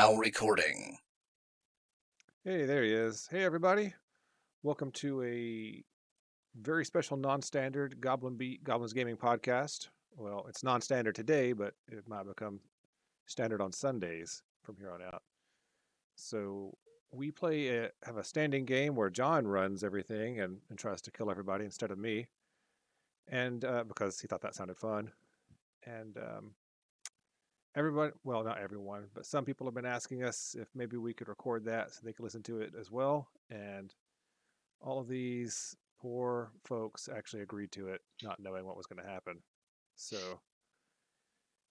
now recording. Hey, there he is. Hey, everybody. Welcome to a very special non-standard Goblins Gaming podcast. Well, it's non-standard today, but it might become standard on Sundays from here on out. So we have a standing game where John runs everything and tries to kill everybody instead of me, and because he thought that sounded fun. And everyone, well, not everyone, but some people have been asking us if maybe we could record that so they could listen to it as well. And all of these poor folks actually agreed to it, not knowing what was going to happen. So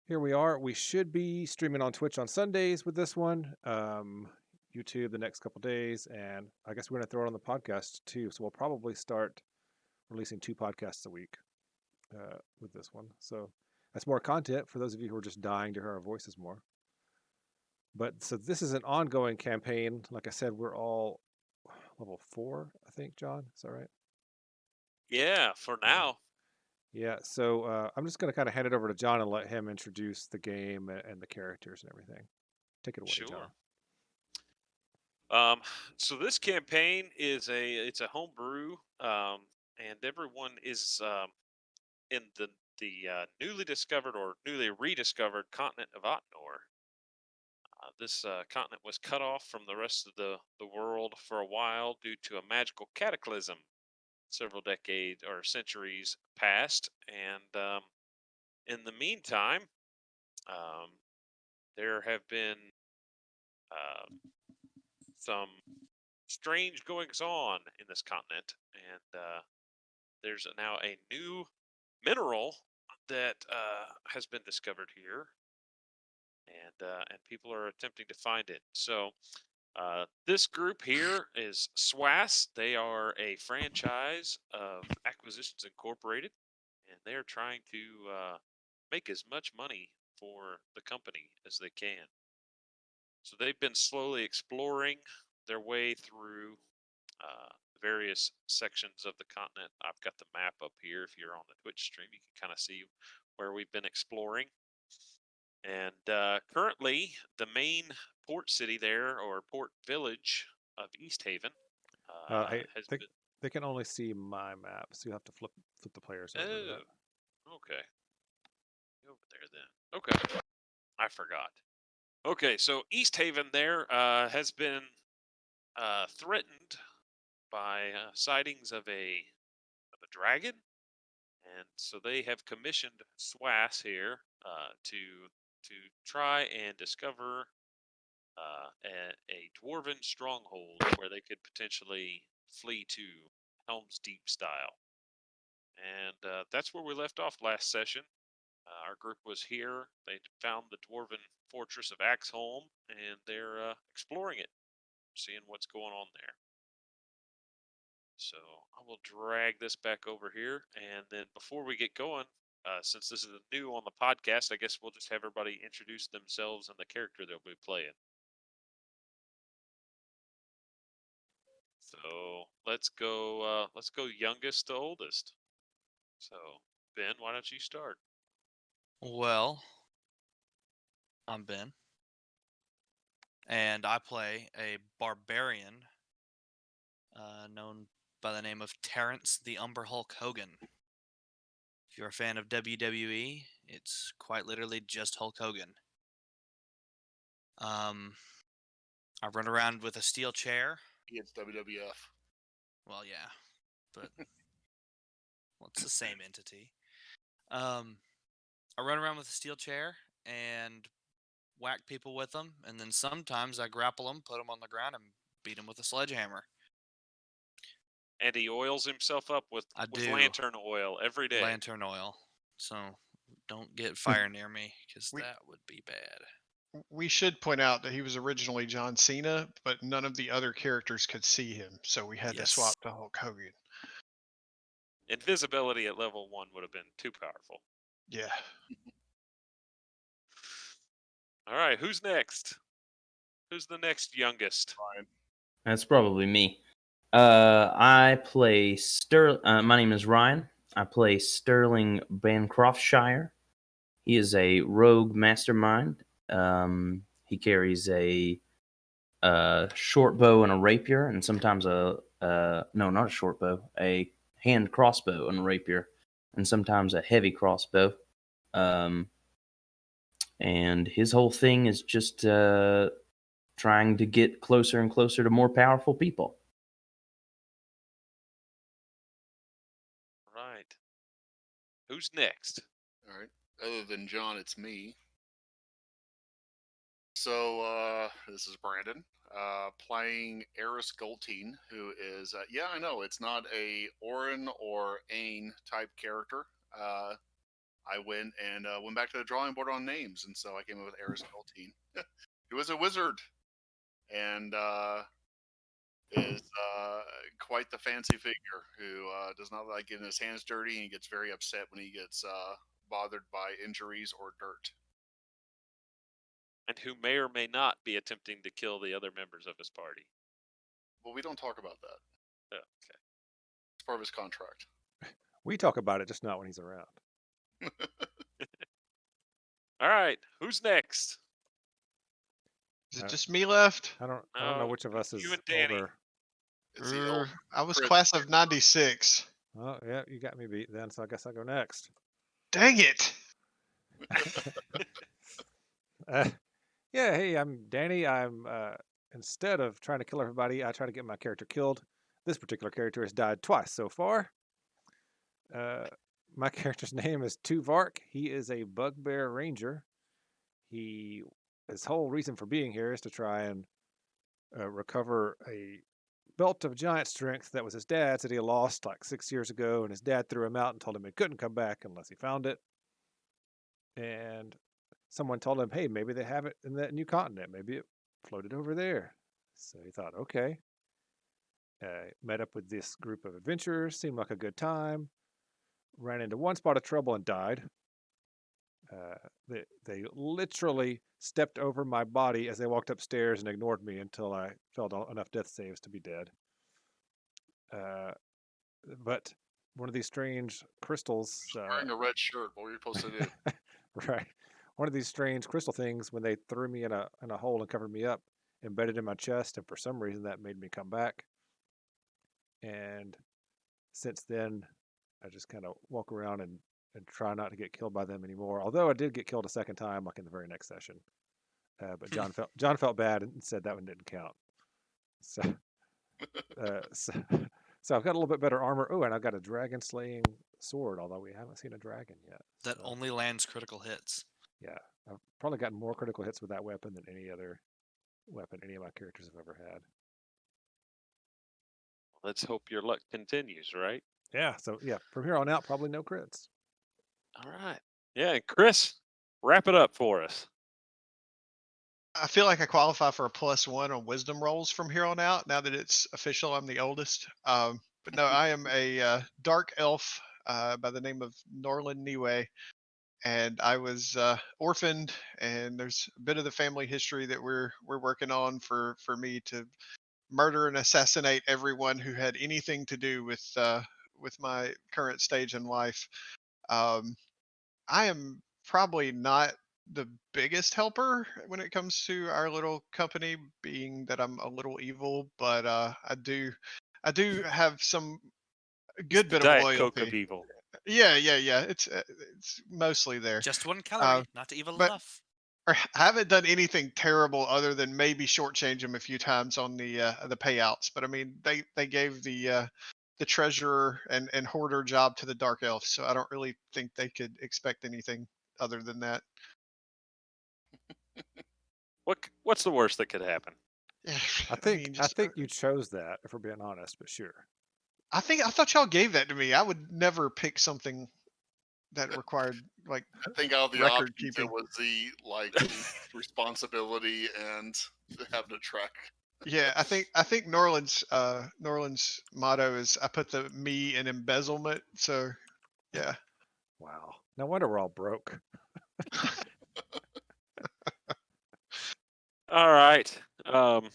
here we are. We should be streaming on Twitch on Sundays with this one, YouTube the next couple days, and I guess we're going to throw it on the podcast too. So we'll probably start releasing 2 podcasts a week with this one. So that's more content for those of you who are just dying to hear our voices more. But so this is an ongoing campaign. Like I said, we're all level 4, I think, John. Is that right? Yeah, for now. Yeah, so I'm just going to kind of hand it over to John and let him introduce the game and the characters and everything. Take it away, Sure. John. So this campaign is it's a homebrew, and everyone is in the newly discovered or newly rediscovered continent of Otnor. This continent was cut off from the rest of the world for a while due to a magical cataclysm. Several decades or centuries passed, and in the meantime, there have been some strange goings on in this continent, and there's now a new mineral that has been discovered here, and people are attempting to find it. So this group here is Swass. They are a franchise of Acquisitions Incorporated, and they're trying to make as much money for the company as they can. So they've been slowly exploring their way through various sections of the continent. I've got the map up here. If you're on the Twitch stream, you can kind of see where we've been exploring. And currently, the main port city there, or port village of East Haven, has been... They can only see my map, so you have to flip the players over to that. Okay. Over there then. Okay. I forgot. Okay, so East Haven there has been threatened by sightings of a dragon, and so they have commissioned Swass here to try and discover a dwarven stronghold where they could potentially flee to Helm's Deep style. And that's where we left off last session. Our group was here. They found the dwarven fortress of Axholm, and they're exploring it, seeing what's going on there. So I will drag this back over here, and then before we get going, since this is new on the podcast, I guess we'll just have everybody introduce themselves and the character they'll be playing. So let's go youngest to oldest. So Ben, why don't you start? Well, I'm Ben, and I play a barbarian known by the name of Terrence the Umber Hulk Hogan. If you're a fan of WWE, it's quite literally just Hulk Hogan. I run around with a steel chair. It's WWF. Well, yeah, but it's the same entity. I run around with a steel chair and whack people with them, and then sometimes I grapple them, put them on the ground, and beat them with a sledgehammer. And he oils himself up with lantern oil every day. Lantern oil. So don't get fire near me, because that would be bad. We should point out that he was originally John Cena, but none of the other characters could see him, so we had to swap to Hulk Hogan. Invisibility at level 1 would have been too powerful. Yeah. All right, who's next? Who's the next youngest? Ryan. That's probably me. I play my name is Ryan. I play Sterling Bancroftshire. He is a rogue mastermind. He carries a short bow and a rapier, and sometimes no, not a short bow, a hand crossbow and a rapier, and sometimes a heavy crossbow. And his whole thing is just trying to get closer and closer to more powerful people. Right. Who's next? All right. Other than John, it's me. So this is Brandon, playing Eris Golteen, who is yeah, I know it's not a Orin or Ain type character. I went back to the drawing board on names, and so I came up with Eris Golteen, who is a wizard and is quite the fancy figure who does not like getting his hands dirty, and he gets very upset when he gets bothered by injuries or dirt. And who may or may not be attempting to kill the other members of his party. Well, we don't talk about that. Oh, okay. It's part of his contract. We talk about it, just not when he's around. All right. Who's next? Is it just me left? I don't know No, which of us is you and Danny. older. It's the old I was Chris. class of 96. Oh, yeah, you got me beat then, so I guess I'll go next. Dang it. Yeah, hey, I'm Danny. I'm instead of trying to kill everybody, I try to get my character killed. This particular character has died twice so far. My character's name is Tuvark. He is a bugbear ranger. His whole reason for being here is to try and recover a belt of giant strength that was his dad's that he lost like 6 years ago, and his dad threw him out and told him he couldn't come back unless he found it. And someone told him, hey, maybe they have it in that new continent. Maybe it floated over there. So he thought, okay. Met up with this group of adventurers, seemed like a good time. Ran into one spot of trouble and died. They literally stepped over my body as they walked upstairs and ignored me until I failed enough death saves to be dead. But one of these strange crystals... wearing a red shirt. What were you supposed to do? Right. One of these strange crystal things, when they threw me in a hole and covered me up, embedded in my chest, and for some reason that made me come back. And since then, I just kind of walk around and try not to get killed by them anymore. Although I did get killed a second time, like in the very next session. But John felt bad and said that one didn't count. So, so I've got a little bit better armor. Oh, and I've got a dragon slaying sword, although we haven't seen a dragon yet. That so. only lands critical hits. Yeah, I've probably gotten more critical hits with that weapon than any other weapon any of my characters have ever had. Let's hope your luck continues, right? Yeah, so yeah, from here on out, probably no crits. All right. Yeah, and Chris, wrap it up for us. I feel like I qualify for a +1 on wisdom rolls from here on out. Now that it's official, I'm the oldest. But no, I am a dark elf by the name of Norlin Niwe, and I was orphaned. And there's a bit of the family history that we're working on for me to murder and assassinate everyone who had anything to do with my current stage in life. I am probably not the biggest helper when it comes to our little company, being that I'm a little evil, but I do have some good bit of Diet Coke of loyalty. evil. Yeah. It's mostly there. Just one calorie, not evil but- enough. I haven't done anything terrible other than maybe shortchange them a few times on the payouts. But I mean, they gave the treasurer and hoarder job to the dark elves, so I don't really think they could expect anything other than that. What's the worst that could happen? Yeah, I think you chose that, if we're being honest, but sure. I thought y'all gave that to me. I would never pick something that required like I think out of the record options, keeping. it was the responsibility and having to track. Yeah, I think Norland's motto is I put the me in embezzlement. So yeah. Wow. No wonder we're all broke. All right. Having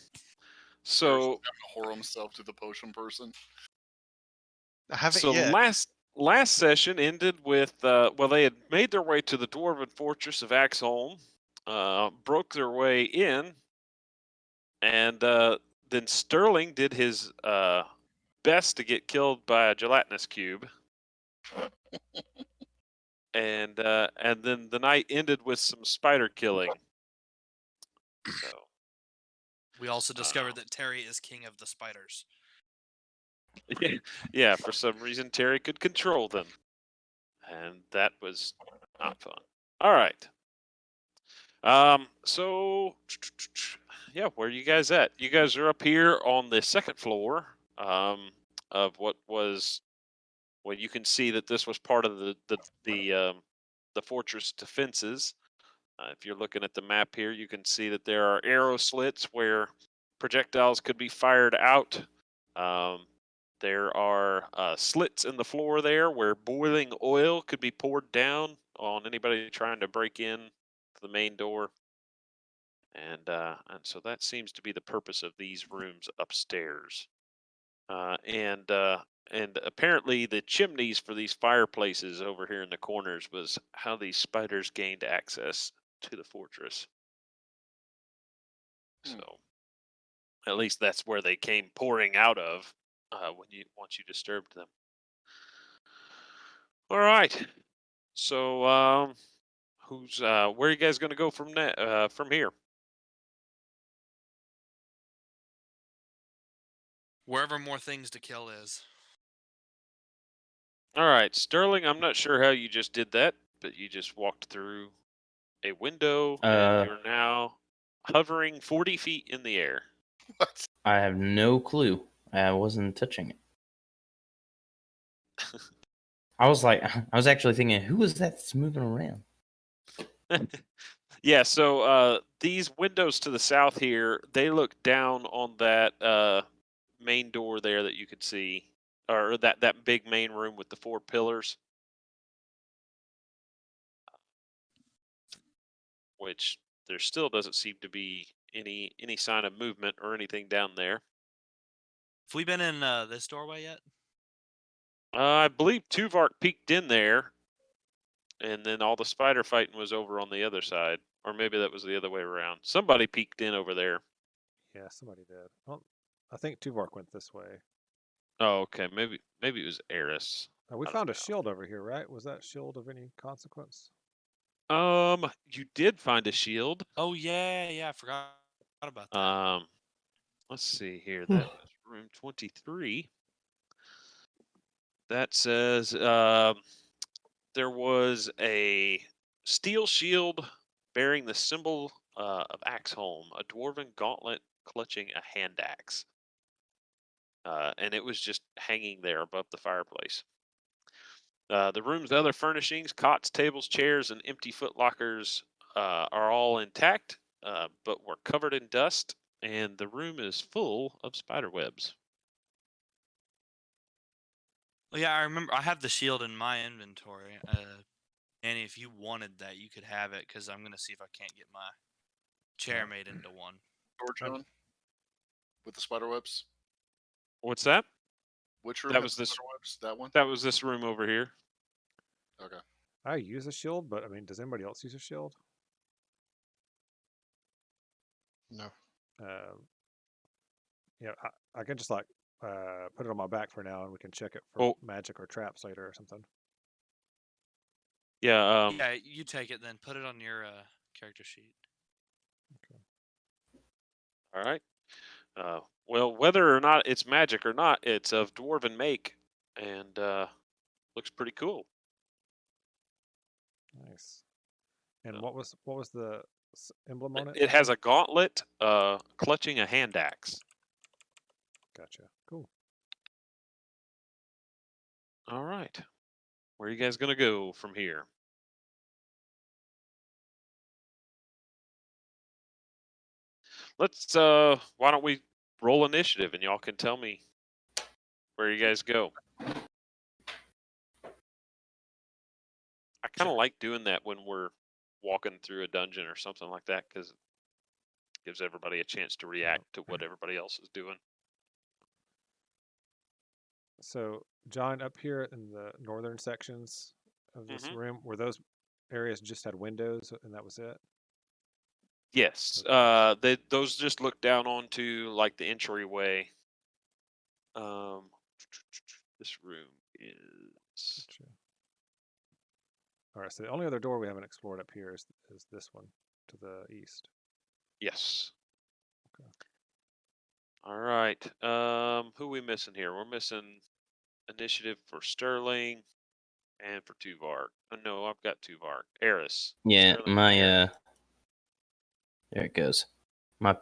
So to whore himself to the potion person. I haven't so yet. last session ended with they had made their way to the dwarven fortress of Axholm, broke their way in, and then Sterling did his best to get killed by a gelatinous cube. And then the night ended with some spider killing. So We also discovered that Terry is king of the spiders. yeah, for some reason Terry could control them, and that was not fun. All right. So yeah, where are you guys at? You guys are up here on the second floor of what was. Well, you can see that this was part of the fortress defenses. If you're looking at the map here, you can see that there are arrow slits where projectiles could be fired out. There are slits in the floor there where boiling oil could be poured down on anybody trying to break in to the main door. And so that seems to be the purpose of these rooms upstairs. And apparently the chimneys for these fireplaces over here in the corners was how these spiders gained access to the fortress. So at least that's where they came pouring out of once you disturbed them. All right. So who's where are you guys going to go from here? Wherever more things to kill is. All right, Sterling, I'm not sure how you just did that, but you just walked through a window and you're now hovering 40 feet in the air. What? I have no clue. I wasn't touching it. I was actually thinking, who is that that's moving around? Yeah, so these windows to the south here, they look down on that main door there that you could see, or that big main room with the 4 pillars, which there still doesn't seem to be any sign of movement or anything down there. Have we been in this doorway yet? I believe Tuvark peeked in there, and then all the spider fighting was over on the other side. Or maybe that was the other way around. Somebody peeked in over there. Yeah, somebody did. Well, I think Tuvark went this way. Oh, okay. Maybe it was Eris. We I don't found a know. shield over here, right? Was that shield of any consequence? You did find a shield. Oh yeah, I forgot about that. Let's see here. That was room 23. That says there was a steel shield bearing the symbol of Axholm, a dwarven gauntlet clutching a hand axe. And it was just hanging there above the fireplace. The room's other furnishings, cots, tables, chairs, and empty footlockers are all intact, but were covered in dust, and the room is full of spider webs. Oh yeah, I remember. I have the shield in my inventory. Annie, if you wanted that, you could have it because I'm gonna see if I can't get my chair made into one. Torch on with the spider webs. What's that? Which room That has was this. spider webs? That one. That was this room over here. Okay. I use a shield, but I mean, does anybody else use a shield? No. Yeah, I can just like put it on my back for now, and we can check it for magic or traps later or something. Yeah. Yeah, you take it then. Put it on your character sheet. Okay. All right. Well, whether or not it's magic or not, it's of dwarven make, and looks pretty cool. Nice. And what was the emblem on it? It has a gauntlet clutching a hand axe. Gotcha. Cool. All right. Where are you guys gonna go from here? Let's why don't we roll initiative and y'all can tell me where you guys go. I kind of like doing that when we're walking through a dungeon or something like that because it gives everybody a chance to react to what everybody else is doing. So, John, up here in the northern sections of this room, were those areas just had windows and that was it? Yes. Okay. Those just look down onto like the entryway. This room is. Gotcha. All right. So the only other door we haven't explored up here is this one to the east. Yes. Okay. All right. Who we missing here? We're missing initiative for Sterling and for Tuvar. Oh, no, I've got Tuvar. Eris. Yeah, Sterling and Eris. there it goes. My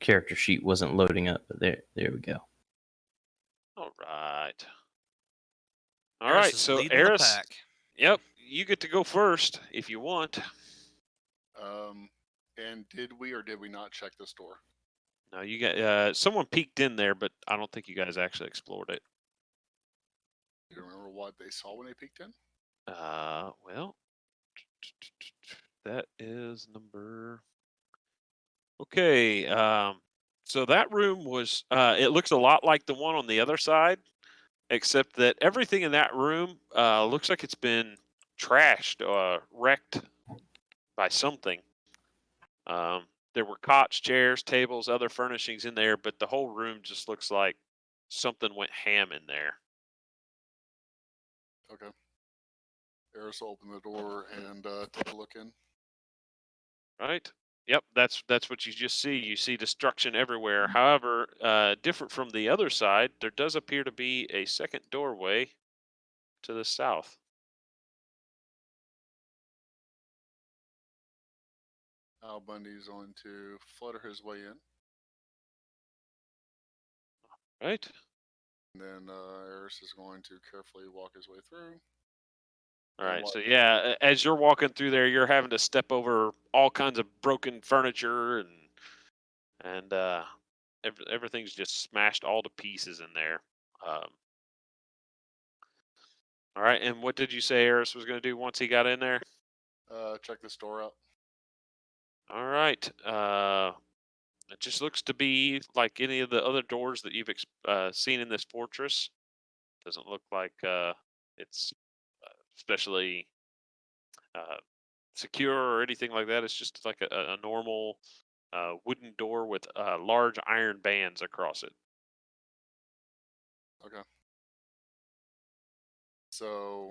character sheet wasn't loading up, but there we go. All right. All Eris right. is So leading the Eris, pack. yep, you get to go first if you want. And did we or did we not check this door? No, you got someone peeked in there, but I don't think you guys actually explored it. Do you remember what they saw when they peeked in? Well, that is number. Okay. So that room was. It looks a lot like the one on the other side, except that everything in that room looks like it's been trashed, wrecked by something. There were cots, chairs, tables, other furnishings in there, but the whole room just looks like something went ham in there. Okay. Eris will open the door and take a look in. Right? Yep, that's what you just see. You see destruction everywhere. However, different from the other side, there does appear to be a second doorway to the south. Al Bundy's going to flutter his way in. Right? And then Eris is going to carefully walk his way through. All right. So yeah, as you're walking through there, you're having to step over all kinds of broken furniture and everything's just smashed all to pieces in there. All right. And what did you say Eris was going to do once he got in there? Check this door out. All right. It just looks to be like any of the other doors that you've seen in this fortress. Doesn't look like it's especially secure or anything like that. It's just like a normal wooden door with large iron bands across it. Okay. So,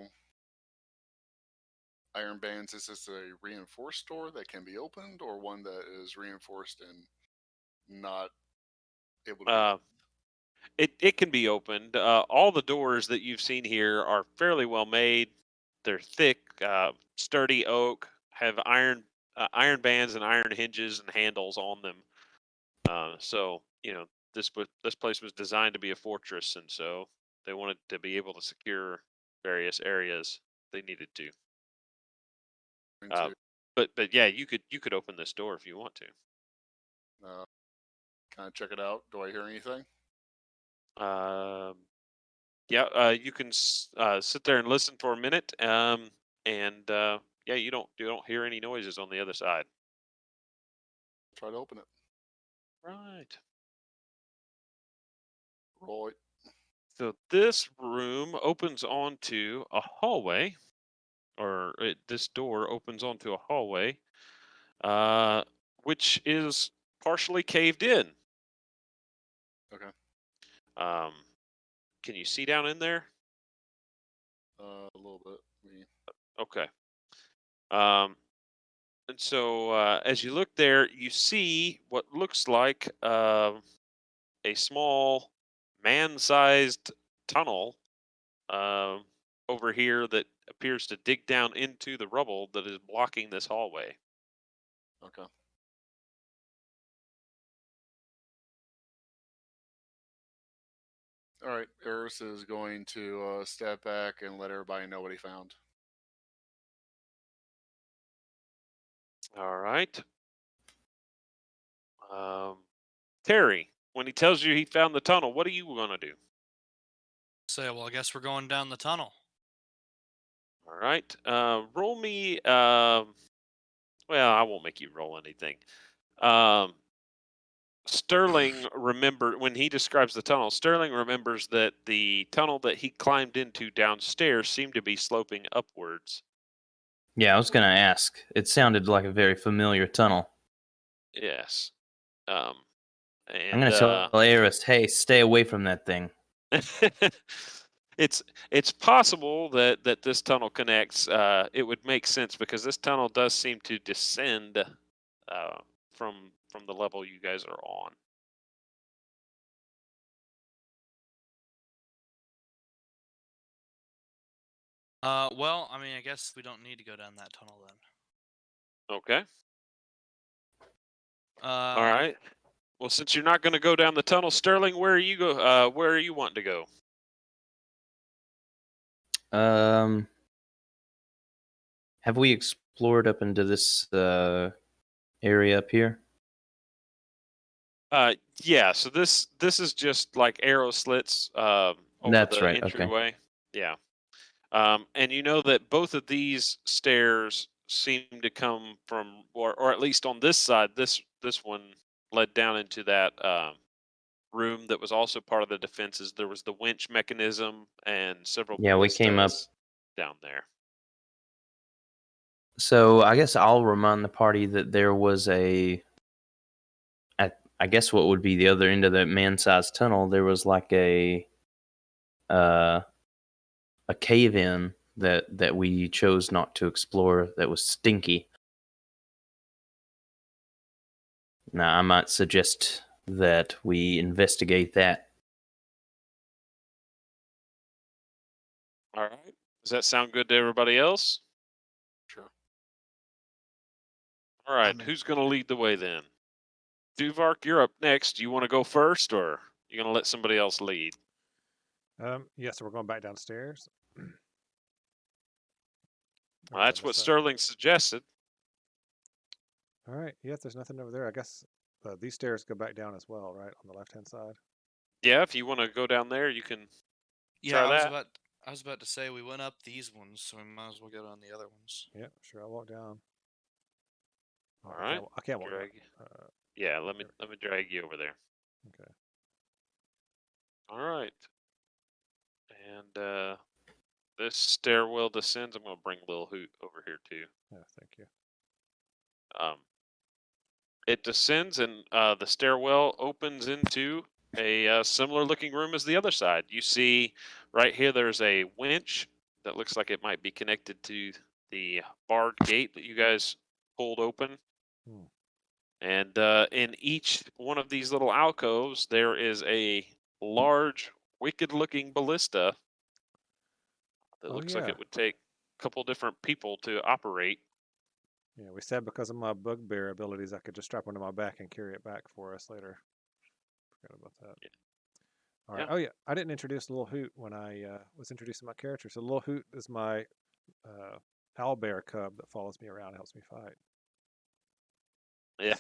iron bands, is this a reinforced door that can be opened or one that is reinforced and not able to be opened? It can be opened. All the doors that you've seen here are fairly well made. They're thick, sturdy oak, have iron bands and iron hinges and handles on them. So this place was designed to be a fortress, and so they wanted to be able to secure various areas they needed to. But yeah, you could open this door if you want to. Kind of check it out. Do I hear anything? Yeah, you can sit there and listen for a minute. And yeah, you don't hear any noises on the other side. Try to open it. Right. Roll it. So this room opens onto a hallway, or this door opens onto a hallway, which is partially caved in. Okay. Can you see down in there? A little bit. Okay. And so as you look there, you see what looks like a small man-sized tunnel over here that appears to dig down into the rubble that is blocking this hallway. Okay. All right. Eris is going to step back and let everybody know what he found. All right. Terry, when he tells you he found the tunnel, what are you going to do? Say, well, I guess we're going down the tunnel. All right. Roll me. Well, I won't make you roll anything. Sterling when he describes the tunnel, Sterling remembers that the tunnel that he climbed into downstairs seemed to be sloping upwards. Yeah, I was gonna ask. It sounded like a very familiar tunnel. Yes. I'm And gonna tell Eris, hey, stay away from that thing. it's possible that this tunnel connects. It would make sense because this tunnel does seem to descend from the level you guys are on. Well, I mean, I guess we don't need to go down that tunnel then. Okay. All Uh, right. Well, since you're not going to go down the tunnel, Sterling, where are you go? Where are you wanting to go? Have we explored up into this area up here? Yeah. So this is just like arrow slits over That's the right. Okay. entryway. Yeah. And you know that both of these stairs seem to come from, or at least on this side, this one led down into that room that was also part of the defenses. There was the winch mechanism and several Yeah, we came up. ballistas down there. So I guess I'll remind the party that there was I guess what would be the other end of that man-sized tunnel. There was like a cave-in that we chose not to explore. That was stinky. Now I might suggest that we investigate that. All right. Does that sound good to everybody else? Sure. All right. I'm in. Who's going to lead the way then? Duvark, you're up next. Do you want to go first, or you going to let somebody else lead? Yeah, so we're going back downstairs. Well, that's what Sterling suggested. All right. Yeah, if there's nothing over there, I guess these stairs go back down as well, right, on the left-hand side. Yeah, if you want to go down there, you can. yeah, Try that. I was about to say we went up these ones, so we might as well go down the other ones. Yeah, sure. I'll walk down. Oh, All right. I can't walk Drag. down. Yeah, let me drag you over there. Okay. All right. And this stairwell descends. I'm going to bring Lil Hoot over here too. Yeah, thank you. It descends, and the stairwell opens into a similar looking room as the other side. You see right here there's a winch that looks like it might be connected to the barred gate that you guys pulled open. Hmm. And in each one of these little alcoves, there is a large, wicked-looking ballista that looks like it would take a couple different people to operate. Yeah, we said because of my bugbear abilities, I could just strap one to my back and carry it back for us later. Forgot about that. Yeah. All right. Yeah. Oh yeah, I didn't introduce Lil Hoot when I was introducing my character. So Lil Hoot is my owlbear cub that follows me around and helps me fight. Yeah.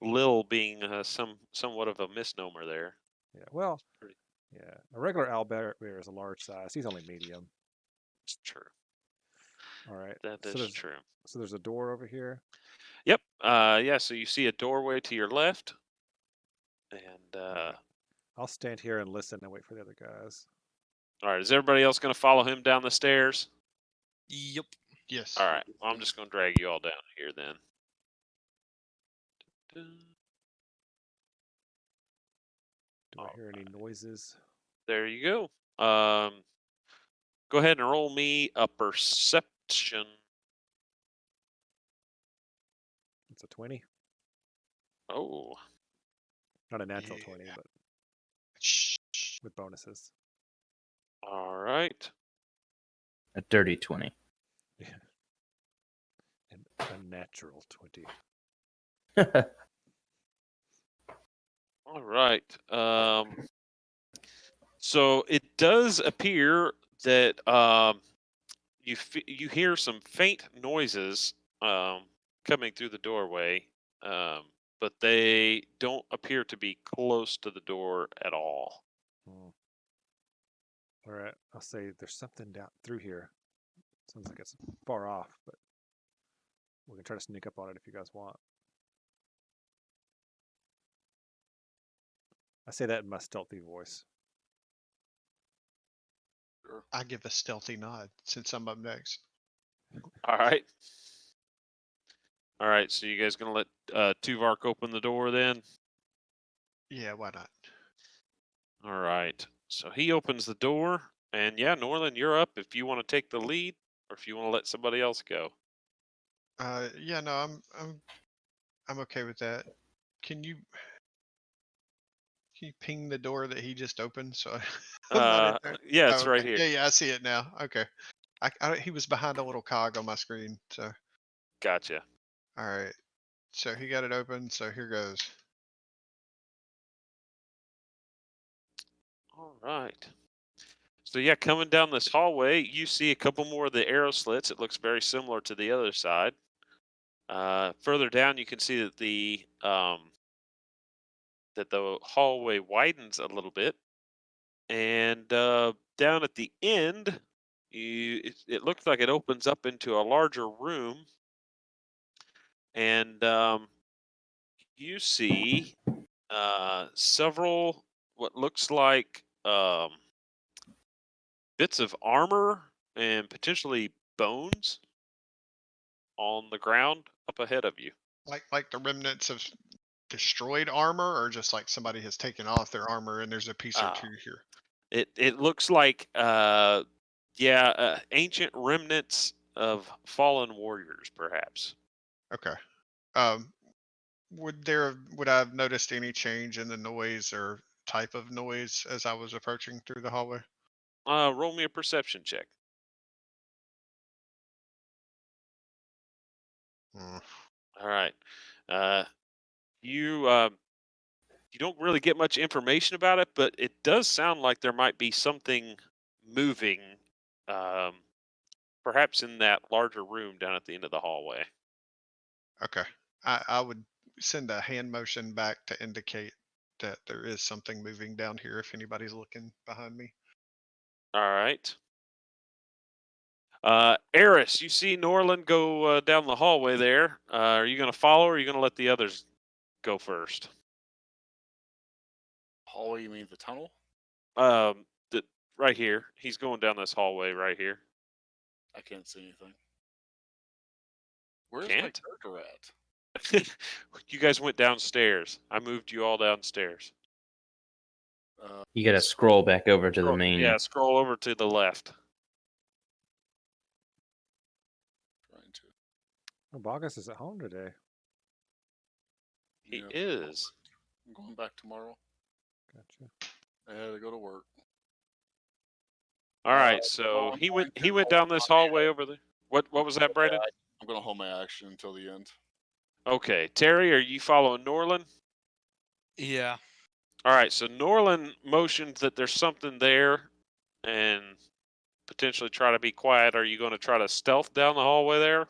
Lil being somewhat of a misnomer there. Yeah. Well, Pretty- yeah. A regular owlbear is a large size. He's only medium. It's true. All right. That so is true. So there's a door over here. Yep. Yeah. So you see a doorway to your left, and Right. I'll stand here and listen and wait for the other guys. all right. Is everybody else going to follow him down the stairs? Yep. Yes. All right. Well, I'm just going to drag you all down here then. Do I hear any noises? There you go. Go ahead and roll me a perception. It's a 20. Oh. Not a natural Yeah. 20, but Shh. with bonuses. All right. A dirty 20. Yeah. And a natural 20. All right. So it does appear that you hear some faint noises coming through the doorway, but they don't appear to be close to the door at all. Hmm. All right. I'll say there's something down through here. Sounds like it's far off, but we can try to sneak up on it if you guys want. I say that in my stealthy voice. I give a stealthy nod since I'm up next. All right. All right. So you guys gonna let Tuvark open the door then? Yeah, why not? All right. So he opens the door, and yeah, Norland, you're up if you want to take the lead, or if you want to let somebody else go. Yeah, no, I'm okay with that. Can you ping the door that he just opened? So I'm not in there. Yeah, Oh, it's right okay. here. Yeah, I see it now. Okay. He was behind a little cog on my screen. So Gotcha. all right. So he got it open. So here goes. All right. So yeah, coming down this hallway, you see a couple more of the arrow slits. It looks very similar to the other side. Further down, you can see that the hallway widens a little bit, and down at the end, it looks like it opens up into a larger room, and you see several what looks like bits of armor and potentially bones on the ground up ahead of you. Like the remnants of destroyed armor, or just like somebody has taken off their armor and there's a piece or Uh, two here. it looks like ancient remnants of fallen warriors, perhaps. Okay. Um, would I have noticed any change in the noise or type of noise as I was approaching through the hallway? Roll me a perception check. Hmm. All right. You you don't really get much information about it, but it does sound like there might be something moving, um, perhaps in that larger room down at the end of the hallway. Okay. I would send a hand motion back to indicate that there is something moving down here if anybody's looking behind me. All right. Eris, you see Norland go down the hallway there. Are you going to follow, or are you going to let the others go first? Hallway, you mean the tunnel? The, right here. He's going down this hallway right here. I can't see anything. Where's my Can't? character at? You guys went downstairs. I moved you all downstairs. You got to scroll back over to the main. Yeah, scroll over to the left. Trying to. Oh, Bogus is at home today. He Yeah, is. I'm going back tomorrow. Gotcha. I had to go to work. All right, so so I'm he going went to down hold this my hallway over there. What was that, Brandon? I'm going to hold my action until the end. Okay, Terry, are you following Norland? Yeah. All right, so Norland motioned that there's something there, and potentially try to be quiet. Are you going to try to stealth down the hallway there?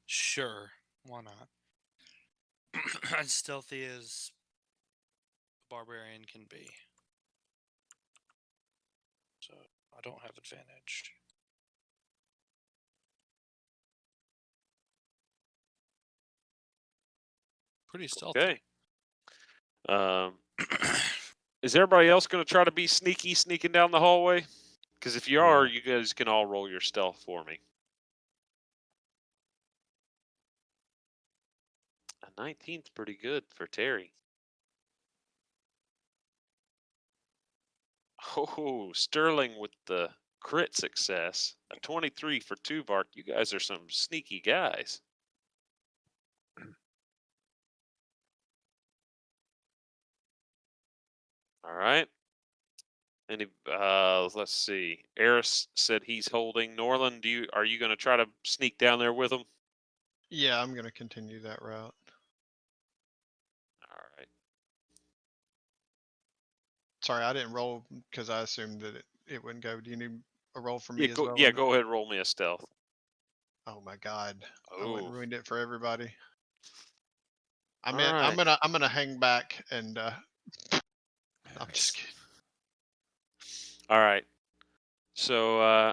Sure. Why not? As stealthy as a barbarian can be. So I don't have advantage. Pretty stealthy. Okay. Is everybody else going to try to be sneaking down the hallway? Because if you are, you guys can all roll your stealth for me. A 19's pretty good for Terry. Oh, Sterling with the crit success. A 23 for Tuvark. You guys are some sneaky guys. All right. Any let's see. Eris said he's holding. Norland, are you going to try to sneak down there with him? Yeah, I'm going to continue that route. All right. Sorry, I didn't roll because I assumed that it wouldn't go. Do you need a roll for me Yeah, as go, well? yeah, go ahead and roll me a stealth. Oh my God! I went Oh. and ruined it for everybody. I'm All right. gonna hang back and I'm just kidding. All right. So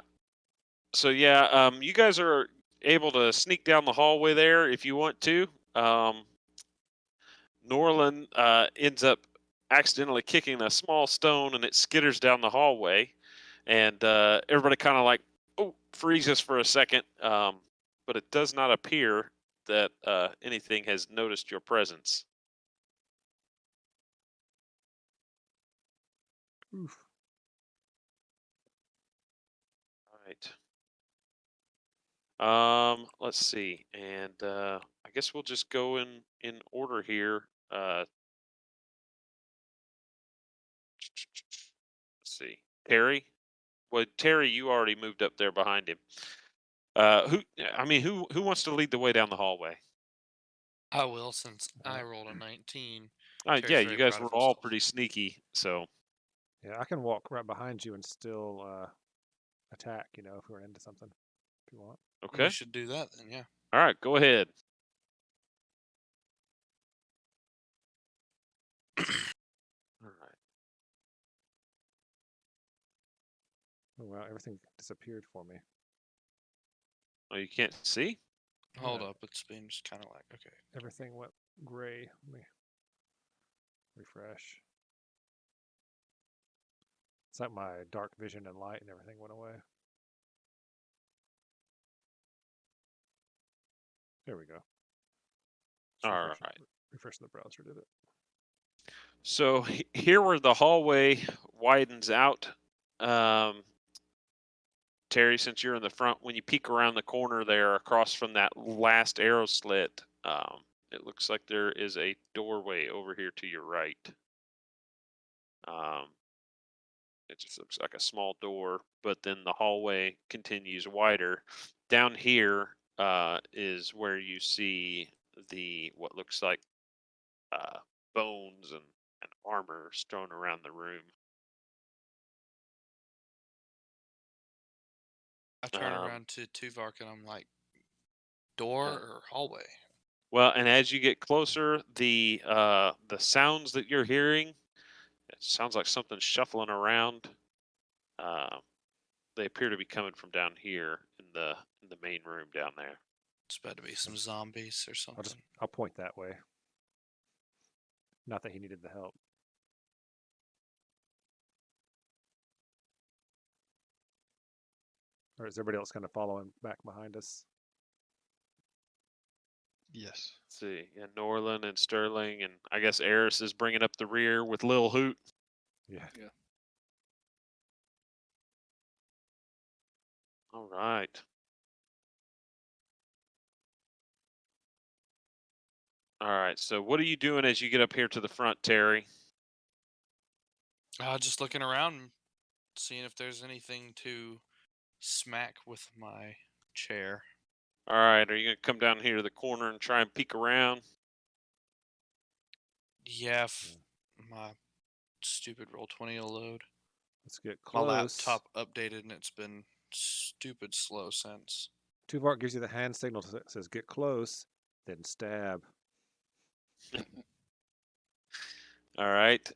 yeah, you guys are able to sneak down the hallway there if you want to. Norland ends up accidentally kicking a small stone, and it skitters down the hallway. and everybody kind of like freezes for a second. But it does not appear that anything has noticed your presence. Oof. All right. Let's see, and I guess we'll just go in order here. Let's see, Terry. Well, Terry, you already moved up there behind him. Who wants to lead the way down the hallway? I will, since I rolled a 19. Yeah, Terry's you very guys proud were of all himself. pretty sneaky, so Yeah, I can walk right behind you and still attack, if we're into something. If you want. okay. We should do that then, yeah. All right, go ahead. All right. Oh, wow, everything disappeared for me. Oh, you can't see? Hold Yeah. up, it's been just kind of like, okay. Everything went gray. Let me refresh. It's like my dark vision and light and everything went away. There we go. All right. Refresh the browser, did it? So here where the hallway widens out, Terry, since you're in the front, when you peek around the corner there across from that last arrow slit, it looks like there is a doorway over here to your right. It just looks like a small door, but then the hallway continues wider. Down here is where you see what looks like bones and armor strewn around the room. I turn around to Tuvark and I'm like, door or hallway? Well, and as you get closer, the sounds that you're hearing, it sounds like something shuffling around. They appear to be coming from down here in the main room down there. It's about to be some zombies or something. I'll point that way. Not that he needed the help. Or is everybody else kind of following back behind us? Yes. Let's see, yeah, Norland and Sterling, and I guess Eris is bringing up the rear with Lil Hoot. Yeah. All right. All right. So what are you doing as you get up here to the front, Terry? Just looking around, seeing if there's anything to smack with my chair. All right. Are you going to come down here to the corner and try and peek around? Yeah, my stupid Roll20 will load. Let's get My close. laptop updated and it's been stupid slow since. Tuvark gives you the hand signal that says get close, then stab. All right.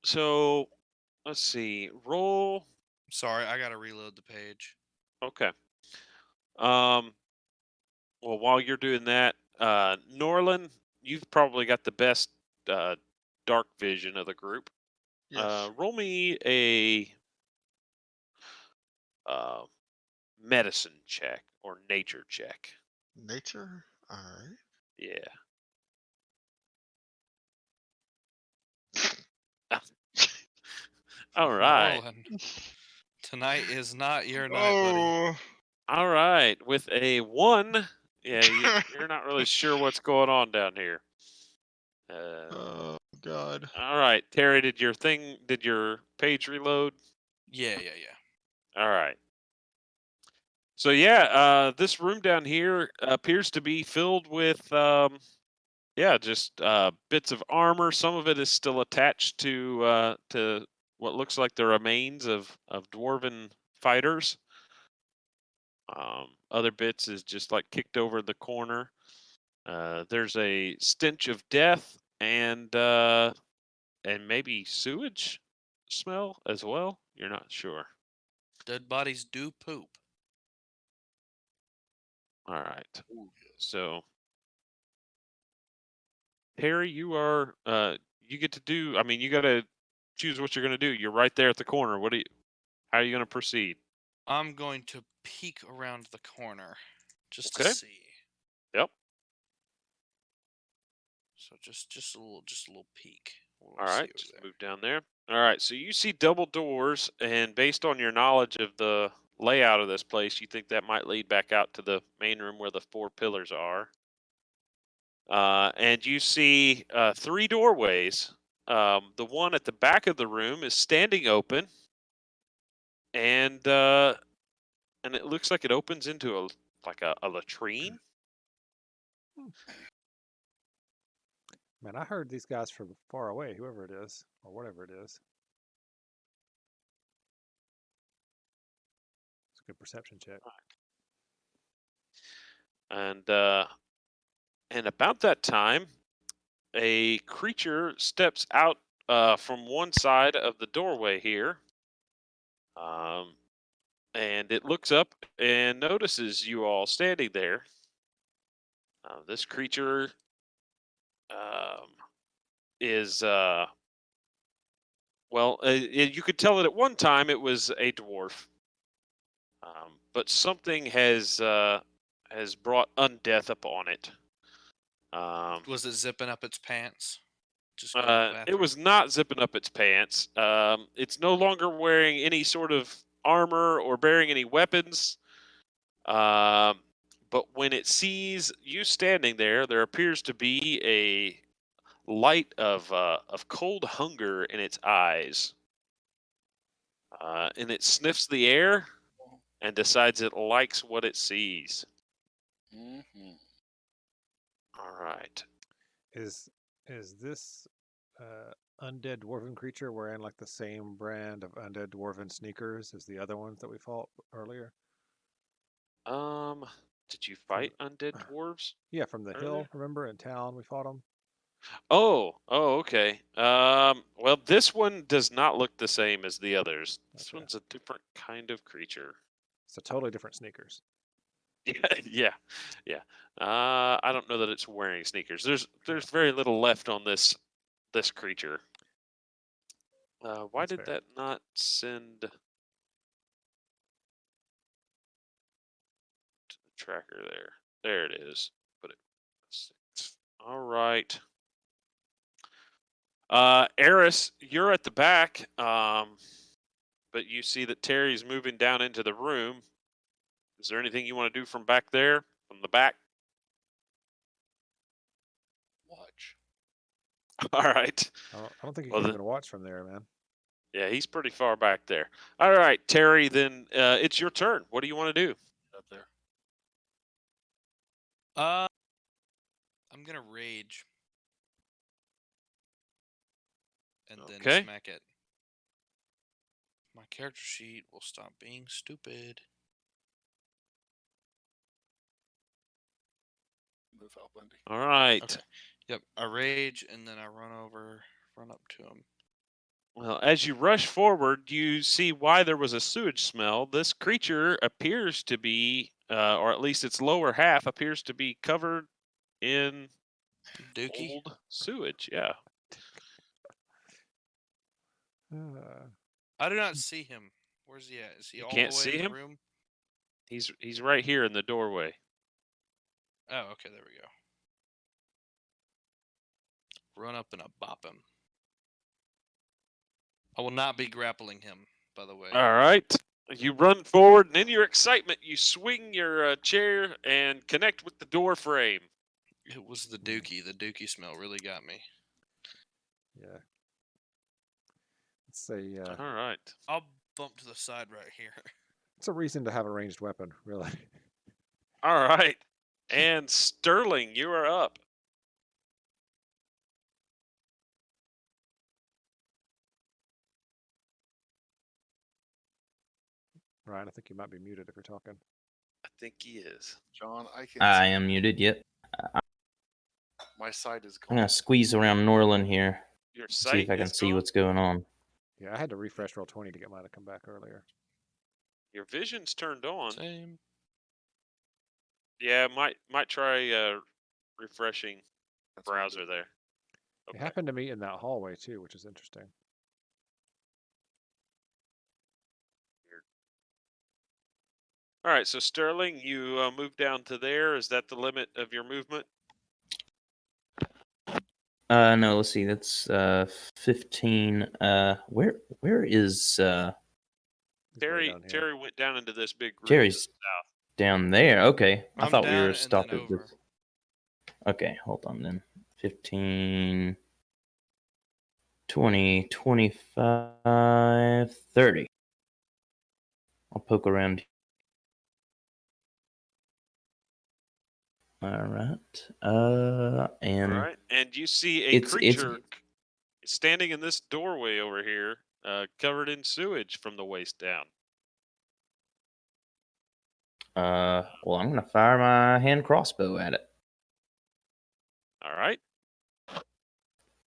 So let's see. Roll. Sorry, I gotta reload the page. Okay. Well, while you're doing that, Norland, you've probably got the best dark vision of the group. Yes. Roll me a medicine check or nature check. Nature. All right. Yeah. All right. Norland, tonight is not your night, buddy. Oh. All right. With a 1, yeah, you're not really sure what's going on down here. Oh God. All right, Terry, did your page reload? Yeah. All right. So yeah, this room down here appears to be filled with just bits of armor. Some of it is still attached to what looks like the remains of dwarven fighters. Other bits is just like kicked over the corner. There's a stench of death and maybe sewage smell as well. You're not sure. Dead bodies do poop. All right. So, Harry, you are you get to do. I mean, you got to choose what you're going to do. You're right there at the corner. How are you going to proceed? I'm going to peek around the corner just to Okay. see. Yep. So just a little peek. What do All I see right, over just there? move down there. All right, so you see double doors, and based on your knowledge of the layout of this place, you think that might lead back out to the main room where the 4 pillars are. And you see 3 doorways. The one at the back of the room is standing open, and it looks like it opens into a latrine. Man, I heard these guys from far away, whoever it is, or whatever it is. It's a good perception check. And about that time, a creature steps out from one side of the doorway here. And it looks up and notices you all standing there. This creature is, you could tell that at one time it was a dwarf. But something has brought undeath upon it. Was it zipping up its pants? Just going to the It bathroom? was not zipping up its pants. It's no longer wearing any sort of armor or bearing any weapons. But when it sees you standing there, there appears to be a light of cold hunger in its eyes. And it sniffs the air and decides it likes what it sees. Mm-hmm. All right. Is this undead dwarven creature wearing like the same brand of undead dwarven sneakers as the other ones that we fought earlier? Did you fight undead dwarves? Yeah, from the earlier? hill. Remember in town we fought them. Oh, okay. Well, this one does not look the same as the others. This Okay. one's a different kind of creature. It's a totally different sneakers. Yeah. I don't know that it's wearing sneakers. There's very little left on this creature. Why That's did fair. that not send to the tracker there? There it is. Put it. All right. Eris, you're at the back, but you see that Terry's moving down into the room. Is there anything you want to do from back there, from the back? Watch. All right. I don't think you Well, can even watch from there, man. Yeah, he's pretty far back there. All right, Terry, then it's your turn. What do you want to do? Up there. I'm gonna rage. And then Okay. smack it. My character sheet will stop being stupid. Move out, Bundy. All right. Okay. Yep. I rage and then I run up to him. Well, as you rush forward, you see why there was a sewage smell. This creature appears to be, or at least its lower half appears to be covered in Dookie? old sewage. Yeah. I do not see him. Where's he at? Is he You all can't the way see in the him? room? He's right here in the doorway. Oh, okay, there we go. Run up and I bop him. I will not be grappling him, by the way. All right. You run forward, and in your excitement, you swing your chair and connect with the door frame. It was the dookie. The dookie smell really got me. Yeah. It's a All right. I'll bump to the side right here. it's a reason to have a ranged weapon, really. All right. And Sterling, you are up. Ryan, I think you might be muted if you're talking. I think he is. John, I can. I see am muted. Yep. my side is I'm gone. gonna squeeze around Norland here. Your See sight if I can is see gone? what's going on. Yeah, I had to refresh roll 20 to get mine to come back earlier. Your vision's turned on. Same. Yeah, might try refreshing That's what I'm browser doing. there. It happened to me in that hallway too, which is interesting. All right, so Sterling, you move down to there. Is that the limit of your movement? No, let's see. That's 15. Where is He's way Terry down here. Terry went down into this big room to Terry's the south. down there? Okay, I I'm thought we down were and then stopped at over. this. Okay, hold on then. 15, 20, 25, 30. I'll poke around. All right. And All right, and you see a it's creature standing in this doorway over here, covered in sewage from the waist down. well, I'm gonna fire my hand crossbow at it. All right.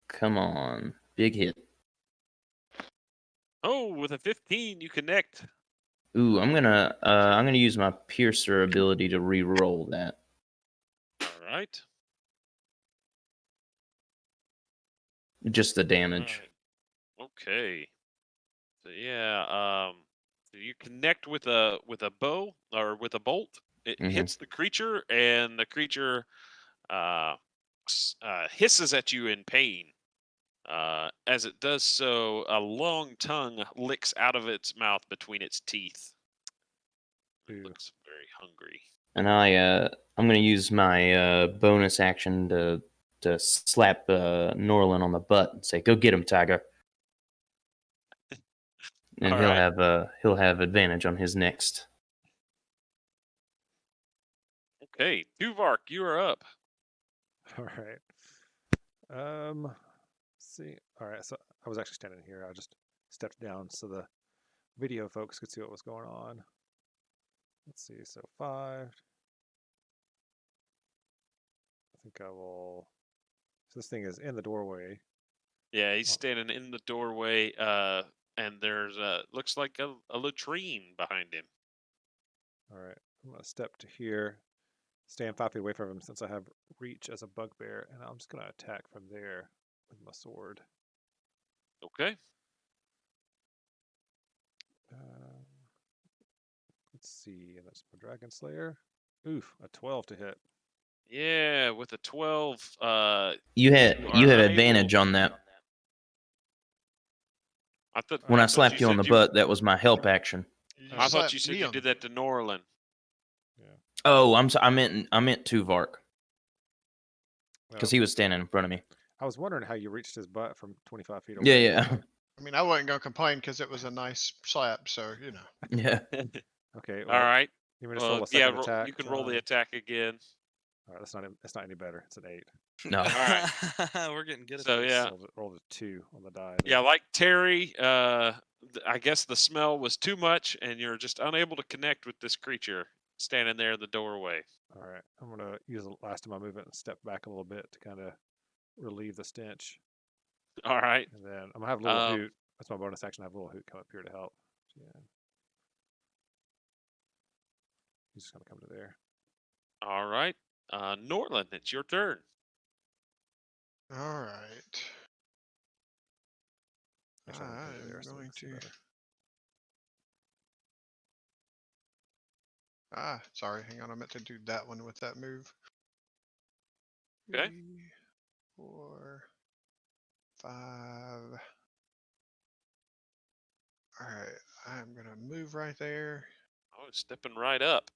Come on, big hit. Oh, with a 15, you connect. Ooh, I'm gonna use my piercer ability to re-roll that. All right. Just the damage. Right. Okay. So yeah, so you connect with a bow or with a bolt. It Mhm. hits the creature, and the creature hisses at you in pain. As it does so, a long tongue licks out of its mouth between its teeth. It Ew. looks very hungry. And I'm gonna use my bonus action to slap Norlin on the butt and say, "Go get him, Tiger." And All right. he'll have advantage on his next. Okay, Tuvark, you are up. All right. Let's see. All right. So I was actually standing here. I just stepped down so the video folks could see what was going on. Let's see. So 5. I think I will. So this thing is in the doorway. Yeah, he's Oh. standing in the doorway, and there's looks like a latrine behind him. All right. I'm gonna step to here, stand 5 feet away from him since I have reach as a bugbear, and I'm just gonna attack from there with my sword. Okay. Let's see. That's my Dragon Slayer. Oof, a 12 to hit. Yeah, with a 12, You have are advantage unable- on that. I thought When I thought slapped you on said the butt, that was my help action. You I just thought slapped you said me you on did the that to Norlin. Oh, I meant Tuvark because Well, he was standing in front of me. I was wondering how you reached his butt from 25 feet Yeah, away. yeah, I mean, I wasn't gonna complain because it was a nice slap. So you know. yeah. Okay. All Well, right. you want me to roll a Yeah, second attack? you can roll the John? attack again. All right. That's not any better. It's an 8. No. right. We're getting good So, at this. yeah. Rolled a 2 on the die. Yeah, like Terry, I guess the smell was too much, and you're just unable to connect with this creature standing there in the doorway. All right. I'm gonna use the last of my movement and step back a little bit to kind of relieve the stench, All right. and then I'm gonna have a little hoot. That's my bonus action. I have a little hoot come up here to help. Yeah. He's just gonna come to there. All right. Nortland, it's your turn. All right. Actually, I'm gonna come to I'm there so we going can see to. better. Sorry. Hang on. I meant to do that one with that move. Okay. 3, 4, 5. All right. I'm gonna move right there. Oh, stepping right up.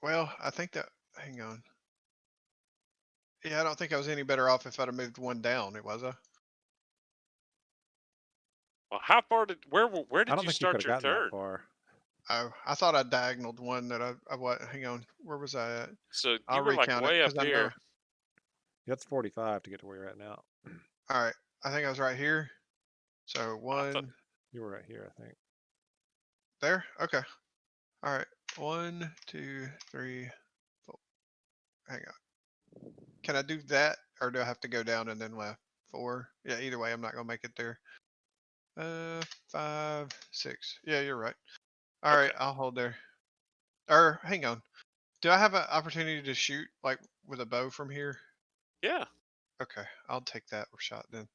Well, I think that. Hang on. Yeah, I don't think I was any better off if I'd have moved one down. It was a. Well, how far did where I did don't you think you start could have your gotten turn? that far. Oh, I thought I diagonaled one that I what? Hang on. Where was I at? So I'll you were like recount it way up because I know. here. That's 45 to get to where you're at now. All right. I think I was right here. So I one thought- You were right here, I think. there. Okay. All right. 1, 2, 3, 4. Hang on. Can I do that, or do I have to go down and then left? 4. Yeah. Either way, I'm not gonna make it there. 5, 6. Yeah, you're right. All right. Okay. I'll hold there. Or hang on. Do I have an opportunity to shoot like with a bow from here? Yeah. Okay, I'll take that shot then.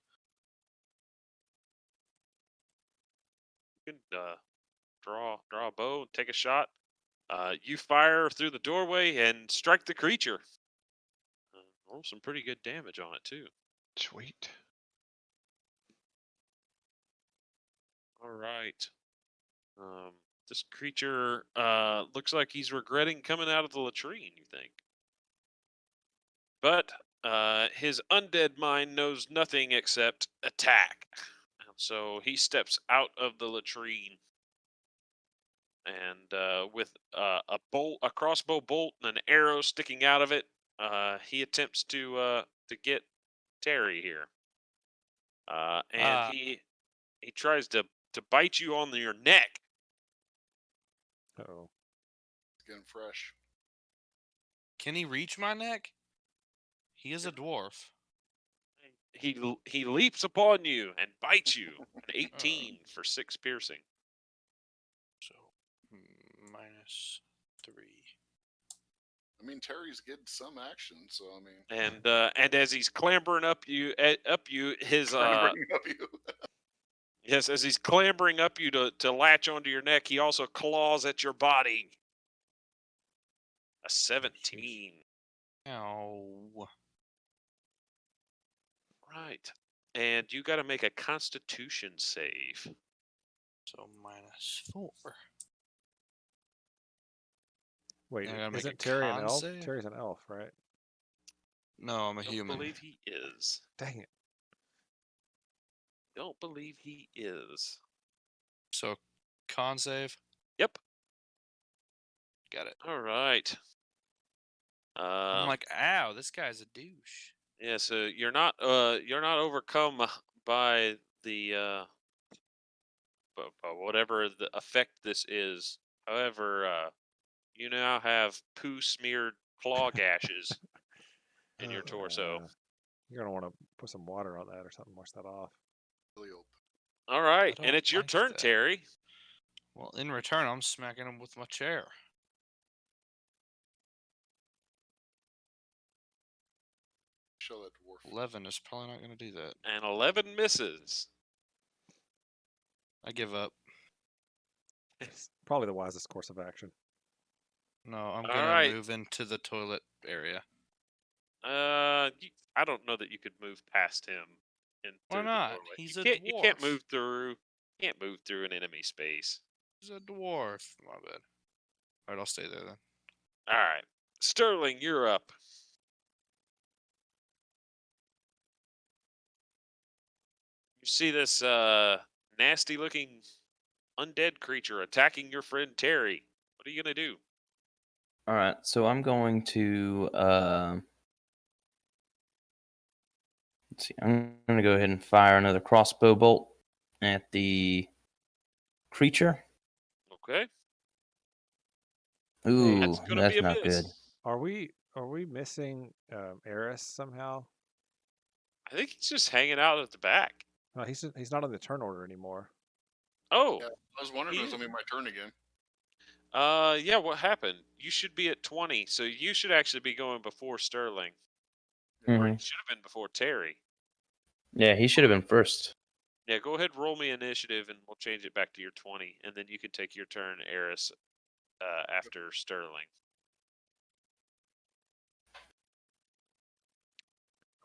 You can draw a bow, take a shot. You fire through the doorway and strike the creature. Roll some pretty good damage on it too. Sweet. All right. This creature looks like he's regretting coming out of the latrine, you think. But his undead mind knows nothing except attack. And so he steps out of the latrine. And with a crossbow bolt and an arrow sticking out of it, he attempts to get Terry here. And he tries to bite you on your neck. Uh-oh. It's getting fresh. Can he reach my neck? He is a dwarf. He leaps upon you and bites you. An 18 for 6 piercing. So -3. I mean, Terry's getting some action, so I mean. And as he's clambering up you, his Clambering up you. yes, as he's clambering up you to latch onto your neck, he also claws at your body. A 17. Ow. Right. And you got to make a Constitution save. So -4. Wait, I gotta make isn't a Terry an con elf? save? Terry's an elf, right? No, I'm a Don't human. believe he is. Dang it. Don't believe he is. So con save. Yep. Got it. All right. I'm like, ow, this guy's a douche. Yeah, so you're not overcome by the by whatever the effect this is. However, you now have poo smeared claw gashes in your torso. You're gonna want to put some water on that or something. Wash that off. Really open. All right, don't and it's your like turn, that. Terry. Well, in return, I'm smacking him with my chair. Show that dwarf. 11 is probably not going to do that. And 11 misses. I give up. It's probably the wisest course of action. No, I'm All going right. to move into the toilet area. I don't know that you could move past him. Why The not? doorway. He's you a can't, You can't dwarf. move through. Can't move through an enemy space. He's a dwarf. My bad. All right, I'll stay there then. All right, Sterling, you're up. You see this nasty-looking undead creature attacking your friend Terry. What are you gonna do? All right, so I'm going to let's see. I'm going to go ahead and fire another crossbow bolt at the creature. Okay. Ooh, That's gonna that's be a not miss. good. Are we missing Eris somehow? I think he's just hanging out at the back. No, he's not on the turn order anymore. Oh. Yeah, I was wondering if it was gonna be my turn again. Yeah, what happened? You should be at 20, so you should actually be going before Sterling. Or Mhm. you should have been before Terry. Yeah, he should have been first. Yeah, go ahead, roll me initiative, and we'll change it back to your 20, and then you can take your turn, Eris, after Sterling.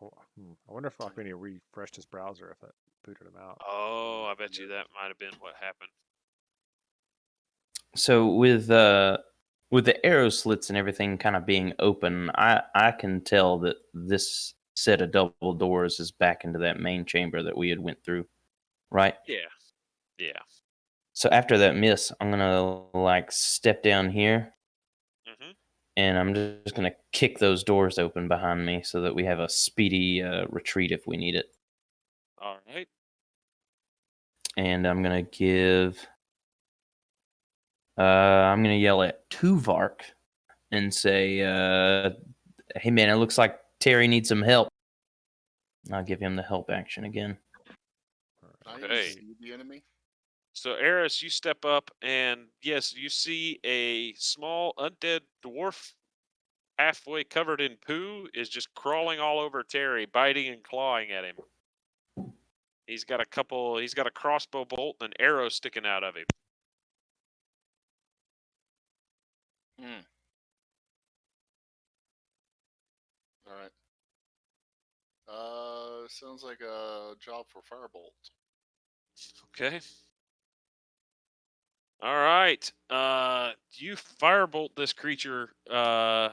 I wonder if when he refreshed his browser, if it booted him out. Oh, I bet you that might have been what happened. So with the arrow slits and everything kind of being open, I can tell that this set of double doors is back into that main chamber that we had went through, right? Yeah. So after that miss, I'm gonna like step down here, Mm-hmm. and I'm just gonna kick those doors open behind me so that we have a speedy retreat if we need it. All right. And I'm gonna give. I'm gonna yell at Tuvark and say, "Hey man, it looks like Terry needs some help." I'll give him the help action again. Can I Okay. even see the enemy? So, Eris, you step up, and yes, you see a small undead dwarf, halfway covered in poo, is just crawling all over Terry, biting and clawing at him. He's got a crossbow bolt and an arrow sticking out of him. Hmm. All right. Sounds like a job for Firebolt. Okay. All right. You firebolt this creature, and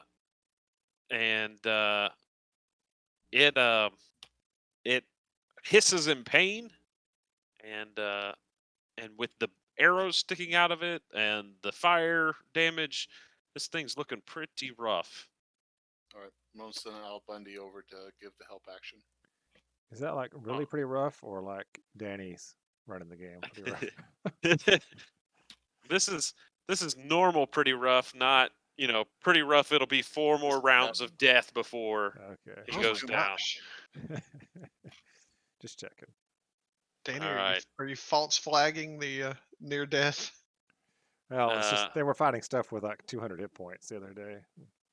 it it hisses in pain, and with the arrows sticking out of it and the fire damage, this thing's looking pretty rough. All right. I'm gonna send Al Bundy over to give the help action. Is that like really pretty rough, or like Danny's running the game pretty rough? This is normal pretty rough, not pretty rough. It'll be 4 more rounds of death before Okay. it Oh goes my down. Gosh. Just checking. Danny, All are right. you false flagging the near death? Well, it's Uh, just they were fighting stuff with like 200 hit points the other day.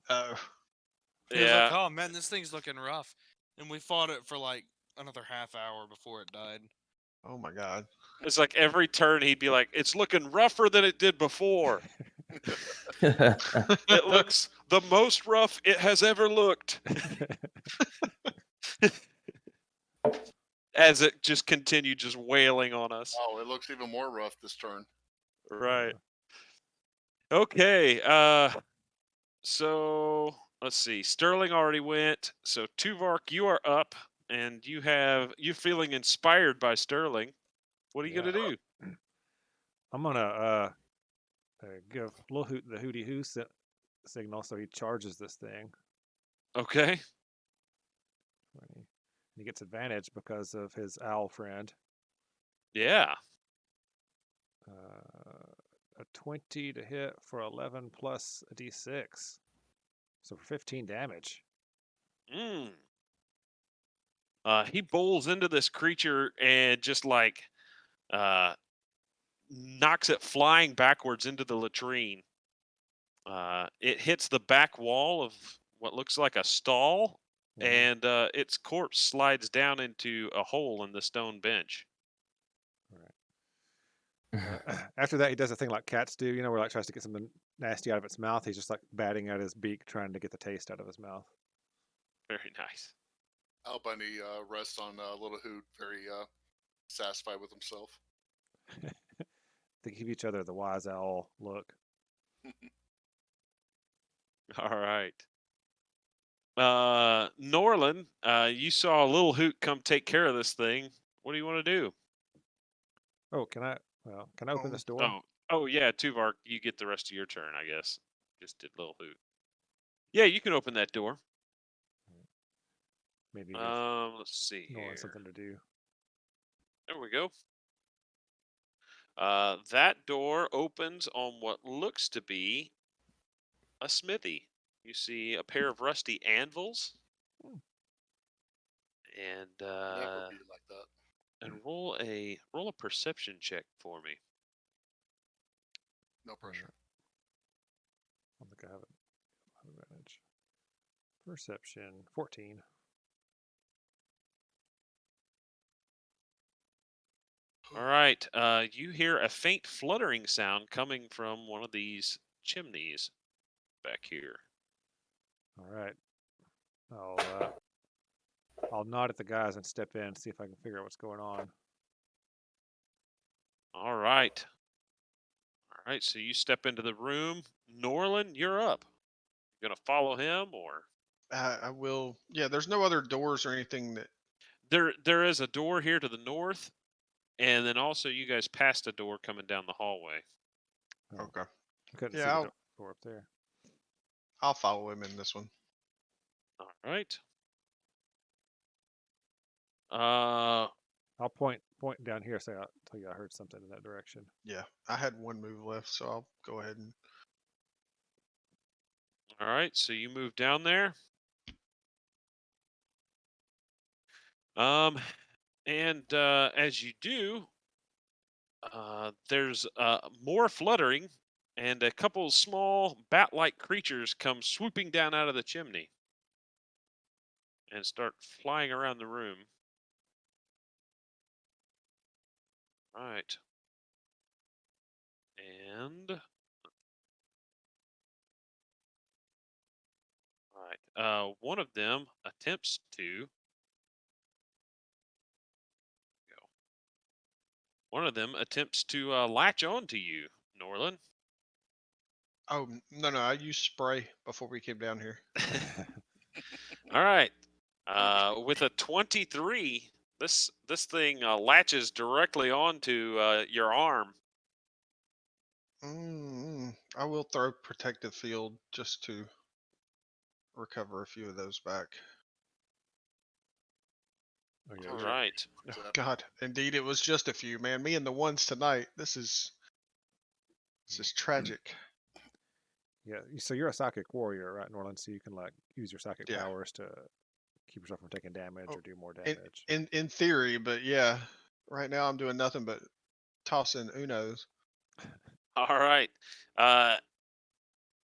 Oh, He was like, Yeah, "Oh man, this thing's looking rough," and we fought it for like another half hour before it died. oh my God. it's like every turn he'd be like, "It's looking rougher than it did before. It looks the most rough it has ever looked." As it just continued just wailing on us. Oh, it looks even more rough this turn. Right. Okay. So let's see. Sterling already went. So Tuvark, you are up, and you feeling inspired by Sterling. What are you gonna do? I'm gonna give Little Hoot the hooty hoo signal so he charges this thing. Okay. He gets advantage because of his owl friend. Yeah. A 20 to hit for 11 plus a d6. So for 15 damage. Mm. He bowls into this creature and just like knocks it flying backwards into the latrine. It hits the back wall of what looks like a stall, and its corpse slides down into a hole in the stone bench. After that, he does a thing like cats do, where like tries to get something nasty out of its mouth. He's just like batting at his beak, trying to get the taste out of his mouth. Very nice. Al Bundy rests on Little Hoot, very satisfied with himself. They give each other the wise owl look. All right. Norlin, you saw Little Hoot come take care of this thing. What do you want to do? Oh, can I open this door? Oh yeah, Tuvark, you get the rest of your turn, I guess. Just did Little Hoot. Yeah, you can open that door. Maybe Let's see Nolan here. something to do. There we go. That door opens on what looks to be a smithy. You see a pair of rusty anvils, and Never be like that. and roll a perception check for me. No pressure. I don't think I have advantage. Perception 14. All right. You hear a faint fluttering sound coming from one of these chimneys back here. All right. I'll nod at the guys and step in and see if I can figure out what's going on. All right. All right. So you step into the room. Norlin, you're up. You gonna follow him, or I will. Yeah, there's no other doors or anything that. there is a door here to the north, and then also you guys passed a door coming down the hallway. Oh, Okay. I couldn't Yeah, see the I'll, door up there. I'll follow him in this one. All right. Uh, I'll point down here. Say, I'll tell you I heard something in that direction. Yeah, I had one move left, so I'll go ahead and. all right. So you move down there. And as you do, there's more fluttering, and a couple small bat-like creatures come swooping down out of the chimney and start flying around the room. All right. And one of them attempts to latch on to you, Norlin. Oh no, I used spray before we came down here. All right. With a 23, this thing latches directly onto your arm. I will throw protective field just to recover a few of those back. Oh, yeah, All you're- right. Oh, God, indeed, it was just a few, man. Me and the ones tonight. This is tragic. yeah. So you're a psychic warrior, right, Norland? So you can like use your psychic Yeah. powers to keep yourself from taking damage Oh, or do more In, damage. in theory, but yeah, right now I'm doing nothing but tossing Unos. All right.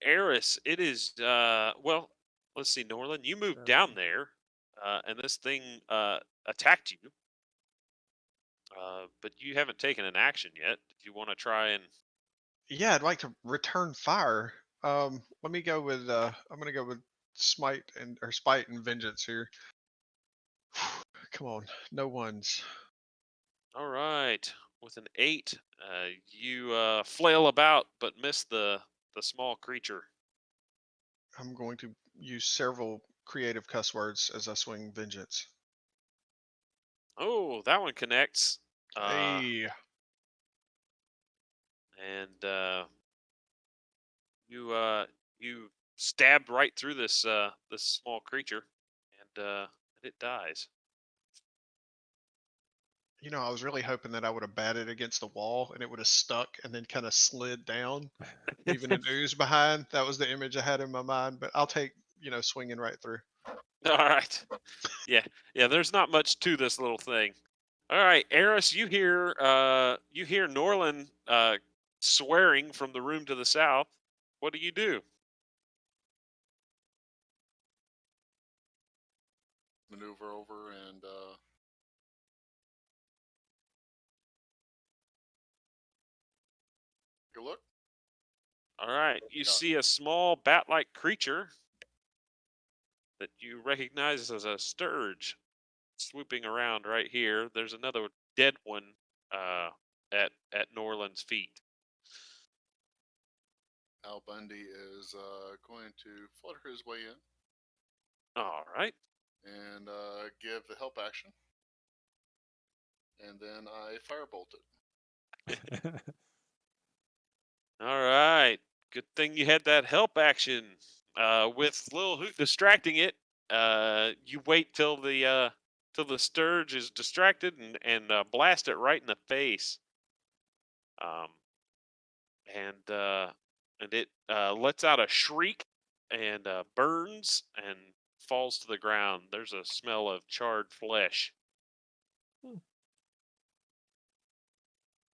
Eris, it is well, let's see, Norlin, you moved down there, and this thing attacked you. But you haven't taken an action yet. Do you want to try and Yeah, I'd like to return fire. Let me go with I'm gonna go with spite and vengeance here. Come on, no ones. All right. With an 8, you flail about but miss the small creature. I'm going to use several creative cuss words as I swing vengeance. Oh, that one connects. Hey, And you stabbed right through this this small creature, and it dies. you know, I was really hoping that I would have batted against the wall and it would have stuck and then kind of slid down, leaving an ooze behind. That was the image I had in my mind, but I'll take, swinging right through. All right. Yeah, there's not much to this little thing. All right, Eris, you hear Norlin swearing from the room to the south. What do you do? Maneuver over and take a look. All right, you Yeah. see a small bat-like creature that you recognize as a sturge swooping around right here. There's another dead one at Norlin's feet. Al Bundy is going to flutter his way in All right. and give the help action, and then I firebolt it. All right. Good thing you had that help action. With Lil Hoot distracting it, you wait till the sturge is distracted and blast it right in the face. Um, and it lets out a shriek and burns and falls to the ground. There's a smell of charred flesh.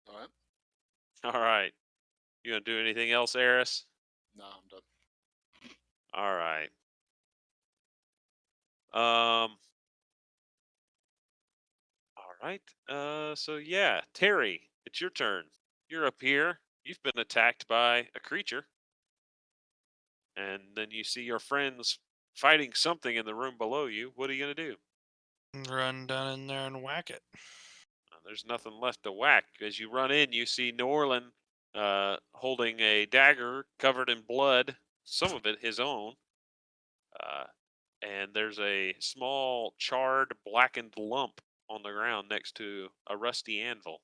All right. All right. You gonna do anything else, Eris? No, I'm done. All right. Um. All right. So yeah, Terry, it's your turn. You're up here. You've been attacked by a creature, and then you see your friends fighting something in the room below you. What are you gonna do? Run down in there and whack it. There's nothing left to whack. As you run in, you see Norlin holding a dagger covered in blood, some of it his own. Uh, and there's a small, charred, blackened lump on the ground next to a rusty anvil.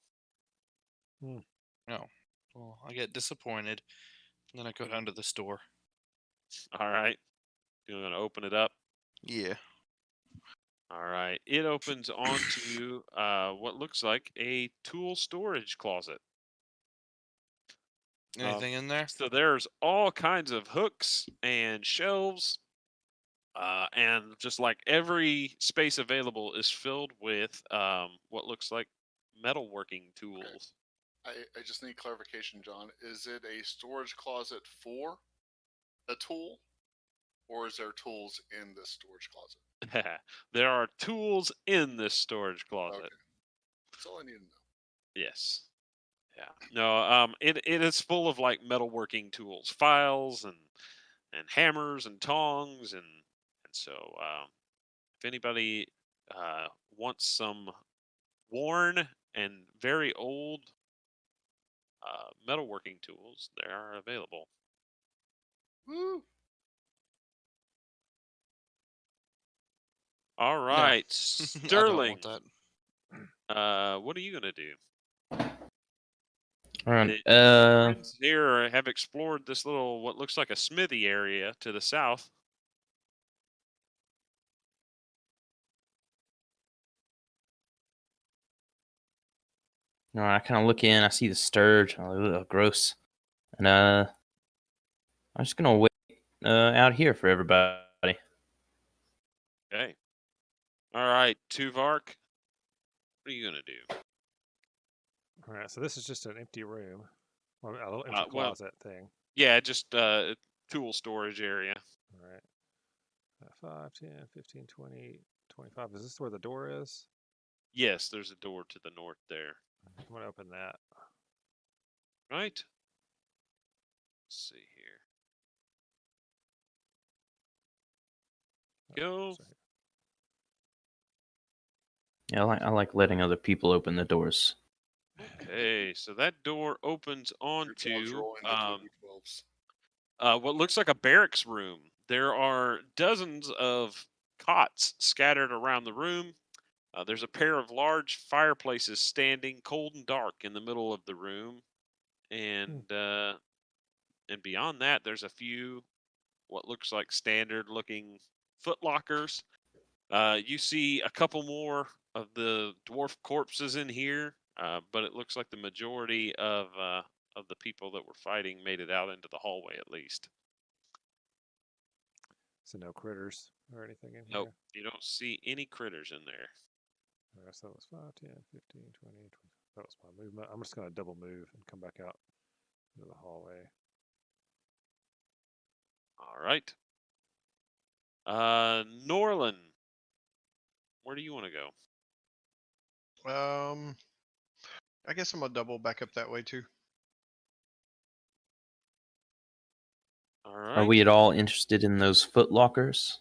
Oh, well, I get disappointed. And then I go down to the store. All right. You're going to open it up. Yeah. All right. It opens onto what looks like a tool storage closet. Anything in there? So there's all kinds of hooks and shelves, and just like every space available is filled with what looks like metalworking tools. I just need clarification, John. Is it a storage closet for a tool, or is there tools in this storage closet? There are tools in this storage closet. Okay. That's all I need to know. Yes. Yeah. No, it is full of like metalworking tools, files and hammers and tongs so, if anybody wants some worn and very old metalworking tools, they are available. Woo! All No. right, I don't Sterling. want that. What are you gonna do? All right. Friends here have explored this little, what looks like a smithy area to the south. No, I kind of look in. I see the sturge. I'm like, ugh, gross. And I'm just gonna wait out here for everybody. Okay. All right, Tuvark. What are you gonna do? All right, so this is just an empty room, or a little empty Well, closet thing. yeah, just tool storage area. All right. 5, 10, 15, 20, 25. Is this where the door is? Yes, there's a door to the north there. I'm going to open that. Right. Let's see here. Go. Sorry. Yeah, I like letting other people open the doors. Okay, so that door opens Your dog's onto rolling the 2d12s. what looks like a barracks room. There are dozens of cots scattered around the room. There's a pair of large fireplaces standing cold and dark in the middle of the room, and beyond that, there's a few what looks like standard-looking footlockers. You see a couple more of the dwarf corpses in here, but it looks like the majority of the people that were fighting made it out into the hallway at least. So no critters or anything in here? Nope, you don't see any critters in there. All right, so that was 5, 10, 15, 20, 20. That was my movement. I'm just going to double move and come back out into the hallway. All right. Norlin, where do you want to go? I guess I'm gonna double back up that way too. All right. Are we at all interested in those foot lockers?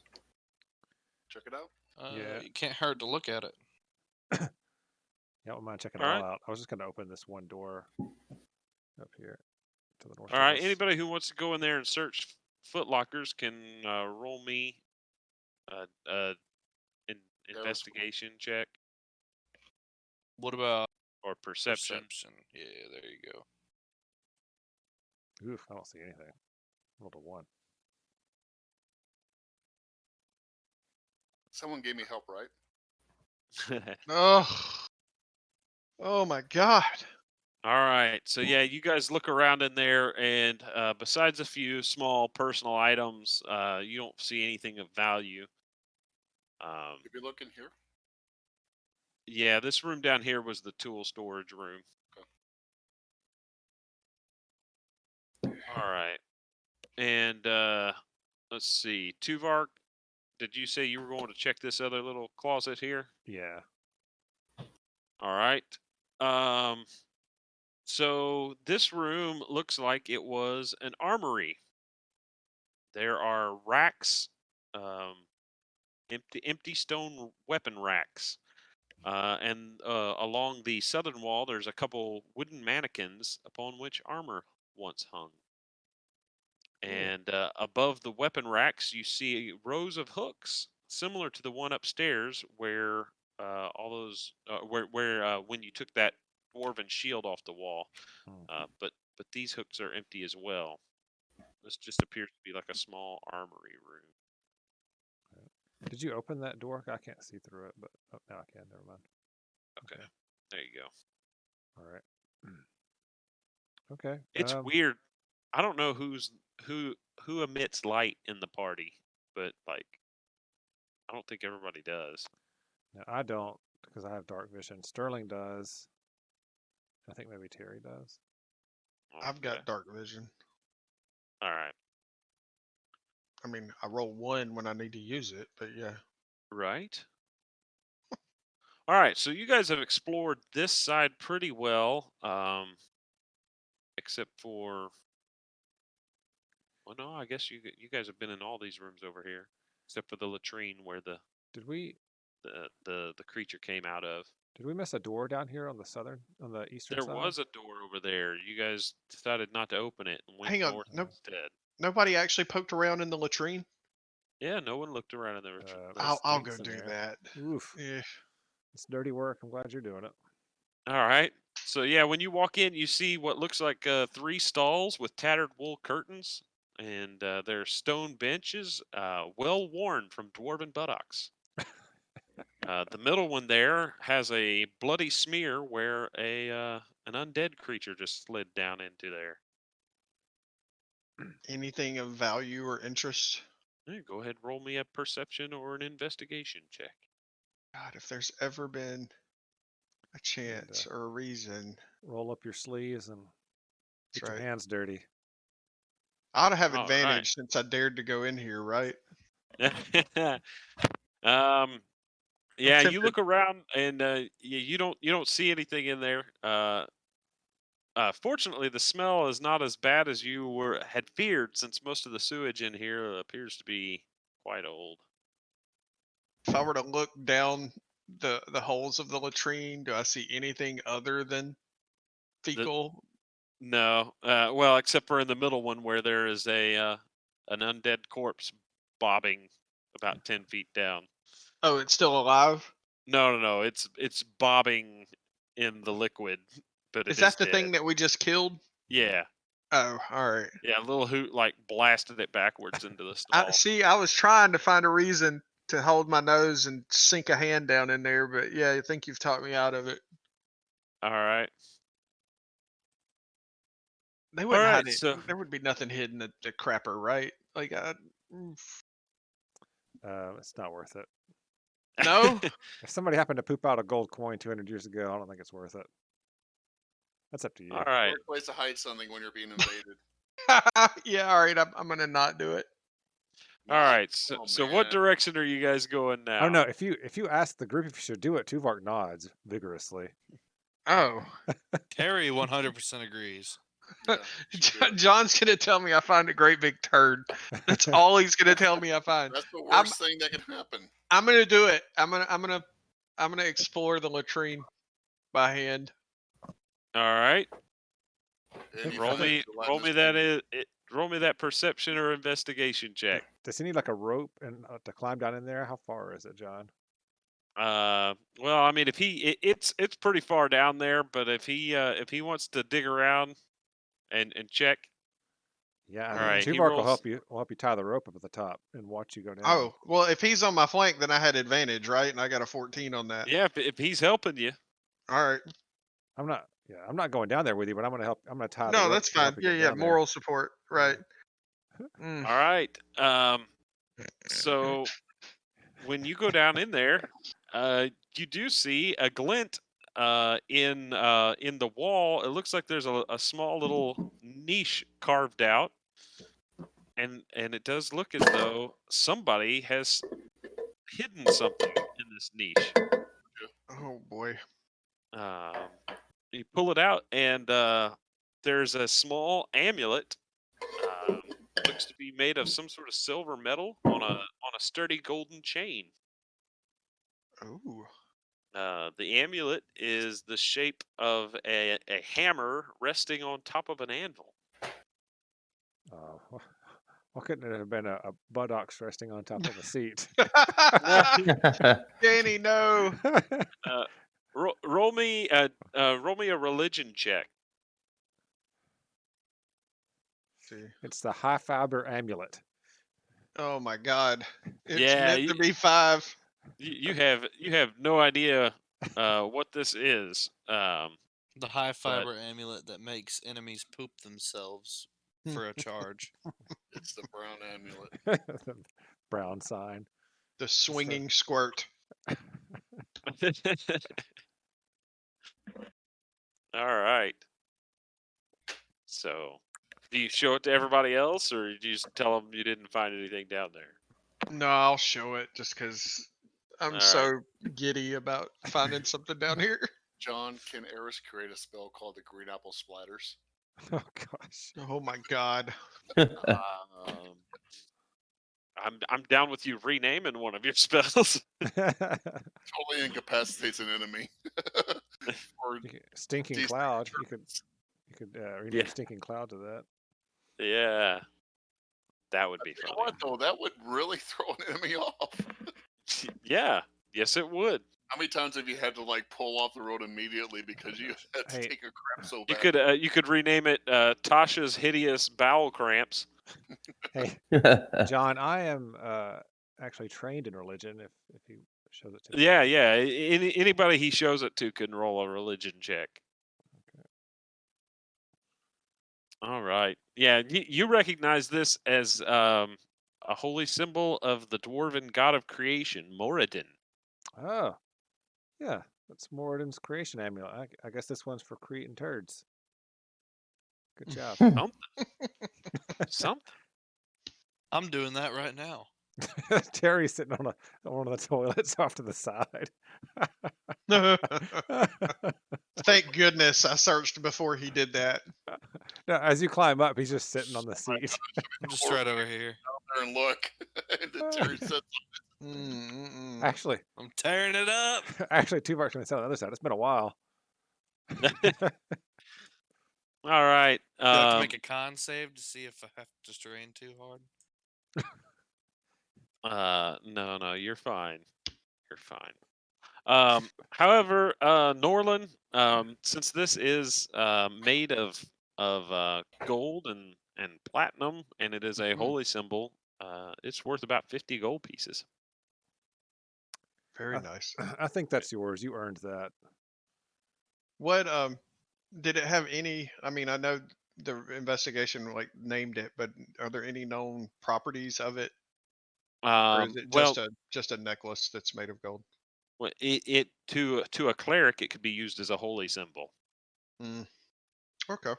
Check it out. Yeah. It can't hurt to look at it. Yeah, I don't mind checking it All all right. out. I was just going to open this one door up here to the north. All of right. us. Anybody who wants to go in there and search footlockers can roll me investigation check What about or perception. Yeah, there you go. Oof, I don't see anything. Rolled a 1. Someone gave me help, right? Oh my God. All right. So yeah, you guys look around in there, and besides a few small personal items, you don't see anything of value. If you look in here, Yeah, this room down here was the tool storage room. All right. And let's see. Tuvark, did you say you were going to check this other little closet here? Yeah. All right. So this room looks like it was an armory. There are racks, empty stone weapon racks. And along the southern wall, there's a couple wooden mannequins upon which armor once hung. And above the weapon racks, you see rows of hooks, similar to the one upstairs, where all those where when you took that dwarven shield off the wall. But these hooks are empty as well. This just appears to be like a small armory room. Did you open that door? I can't see through it, but now I can. Never mind. Okay. There you go. All right. Okay. It's weird. I don't know who emits light in the party, but like I don't think everybody does. No, I don't because I have dark vision. Sterling does. I think maybe Terry does. I've Okay. got dark vision. All right. I mean, I roll 1 when I need to use it, but yeah. Right. All right. So you guys have explored this side pretty well, except for. Well, no, I guess you guys have been in all these rooms over here. except for the latrine where the Did we creature came out of. miss a door down here on the eastern There side? was a door over there. You guys decided not to open it and went Hang on, north nope. instead. Nobody actually poked around in the latrine. Yeah, no one looked around in the There's I'll go stinks in do there. that. Oof. Yeah. It's dirty work. I'm glad you're doing it. All right. So yeah, when you walk in, you see what looks like 3 stalls with tattered wool curtains, and there are stone benches, well worn from dwarven buttocks. The middle one there has a bloody smear where an undead creature just slid down into there. Anything of value or interest? Hey, go ahead, roll me a perception or an investigation check. God, if there's ever been a chance or a reason. Roll up your sleeves and get your right. hands dirty. I ought to have All advantage since I dared to go in here, right? Yeah, you tempted. look around and you don't see anything in there. Fortunately, the smell is not as bad as you had feared, since most of the sewage in here appears to be quite old. If I were to look down the holes of the latrine, do I see anything other than fecal? No, well, except for in the middle one where there is an undead corpse bobbing about 10 feet down. Oh, it's still alive? No, it's bobbing in the liquid, but Is it that is the dead. thing that we just killed? Yeah. Oh, all right. Yeah, a little hoot like blasted it backwards into the stall. I was trying to find a reason to hold my nose and sink a hand down in there, but yeah, I think you've talked me out of it. All right. They wouldn't right, hide it. so- There would be nothing hidden at the crapper, right? Like, It's not worth it. no. If somebody happened to poop out a gold coin 200 years ago, I don't think it's worth it. That's up to you. All right. Worst place to hide something when you're being invaded. Yeah, all right. I'm gonna not do it. All right. So, Oh, so what man. direction are you guys going now? Oh no! If you ask the group if you should do it, Tuvok nods vigorously. Oh, Terry 100% agrees. Yeah, you should do it. John's gonna tell me I find a great big turd. That's all he's gonna tell me I find. That's the worst thing that can happen. I'm gonna do it. I'm gonna explore the latrine by hand. All right. And you Roll find me gelatinous that penis. roll me that perception or investigation check. Does he need like a rope and to climb down in there? How far is it, John? Well, I mean, if it's pretty far down there, but if he wants to dig around and check. Yeah, All I mean, right, he Tuvok will rolls- help you. Will help you tie the rope up at the top and watch you go down. Oh, well, if he's on my flank, then I had advantage, right? And I got a 14 on that. Yeah, if he's helping you. All right. I'm not. Yeah, I'm not going down there with you, but I'm gonna help. I'm gonna tie. the No, rope that's to help fine. you Yeah, get yeah. down there. Moral support, right? Mm. All right. So when you go down in there, you do see a glint in the wall. It looks like there's a small little niche carved out, and it does look as though somebody has hidden something in this niche. Oh boy. You pull it out, and there's a small amulet. Looks to be made of some sort of silver metal on a sturdy golden chain. Ooh. The amulet is the shape of a hammer resting on top of an anvil. Why couldn't it have been a buttocks resting on top of a seat? Danny, no. Roll me a religion check. See. It's the high fiber amulet. Oh my God. It's Yeah, meant to be 5. You have no idea what this is. The high fiber amulet that makes enemies poop themselves for a charge. It's the brown amulet. The brown sign. The swinging squirt. All right. So, do you show it to everybody else, or do you just tell them you didn't find anything down there? No, I'll show it just because I'm All so giddy about finding something down here. John, can Eris create a spell called the Green Apple Splatters? Oh gosh. Oh my God. All I'm down with you renaming one of your spells. Totally incapacitates an enemy. Or Stinking decent Cloud. You could rename Yeah. Stinking Cloud to that. Yeah, that would be You know funny. what though? That would really throw an enemy off. Yeah, yes, it would. How many times have you had to like pull off the road immediately because you had to Hey, take a crap so You bad? could rename it Tasha's Hideous Bowel Cramps. Hey, John, I am actually trained in religion. If he shows it to me. Yeah, yeah. Anybody he shows it to can roll a religion check. Okay. All right. Yeah, you recognize this as a holy symbol of the dwarven god of creation, Morden. Oh, yeah. That's Morden's creation amulet. I guess this one's for creating turds. Good job. Something. I'm doing that right now. Terry's sitting on one of the toilets off to the side. Thank goodness I searched before he did that. No, as you climb up, he's just sitting on the seat. I'm just right over here. Out there and look. And then Terry said, Actually, I'm tearing it up. Tuvark's gonna sit on the other side. It's been a while. All right. Do I have to make a con save to see if I have to strain too hard? No, you're fine. You're fine. However, Norlin, since this is made of gold and platinum, and it is a holy symbol, it's worth about 50 gold pieces. Very nice. I think that's yours. You earned that. What did it have any? I mean, I know the investigation like named it, but are there any known properties of it, or is it Well, just a necklace that's made of gold? well, it to a cleric, it could be used as a holy symbol. Okay.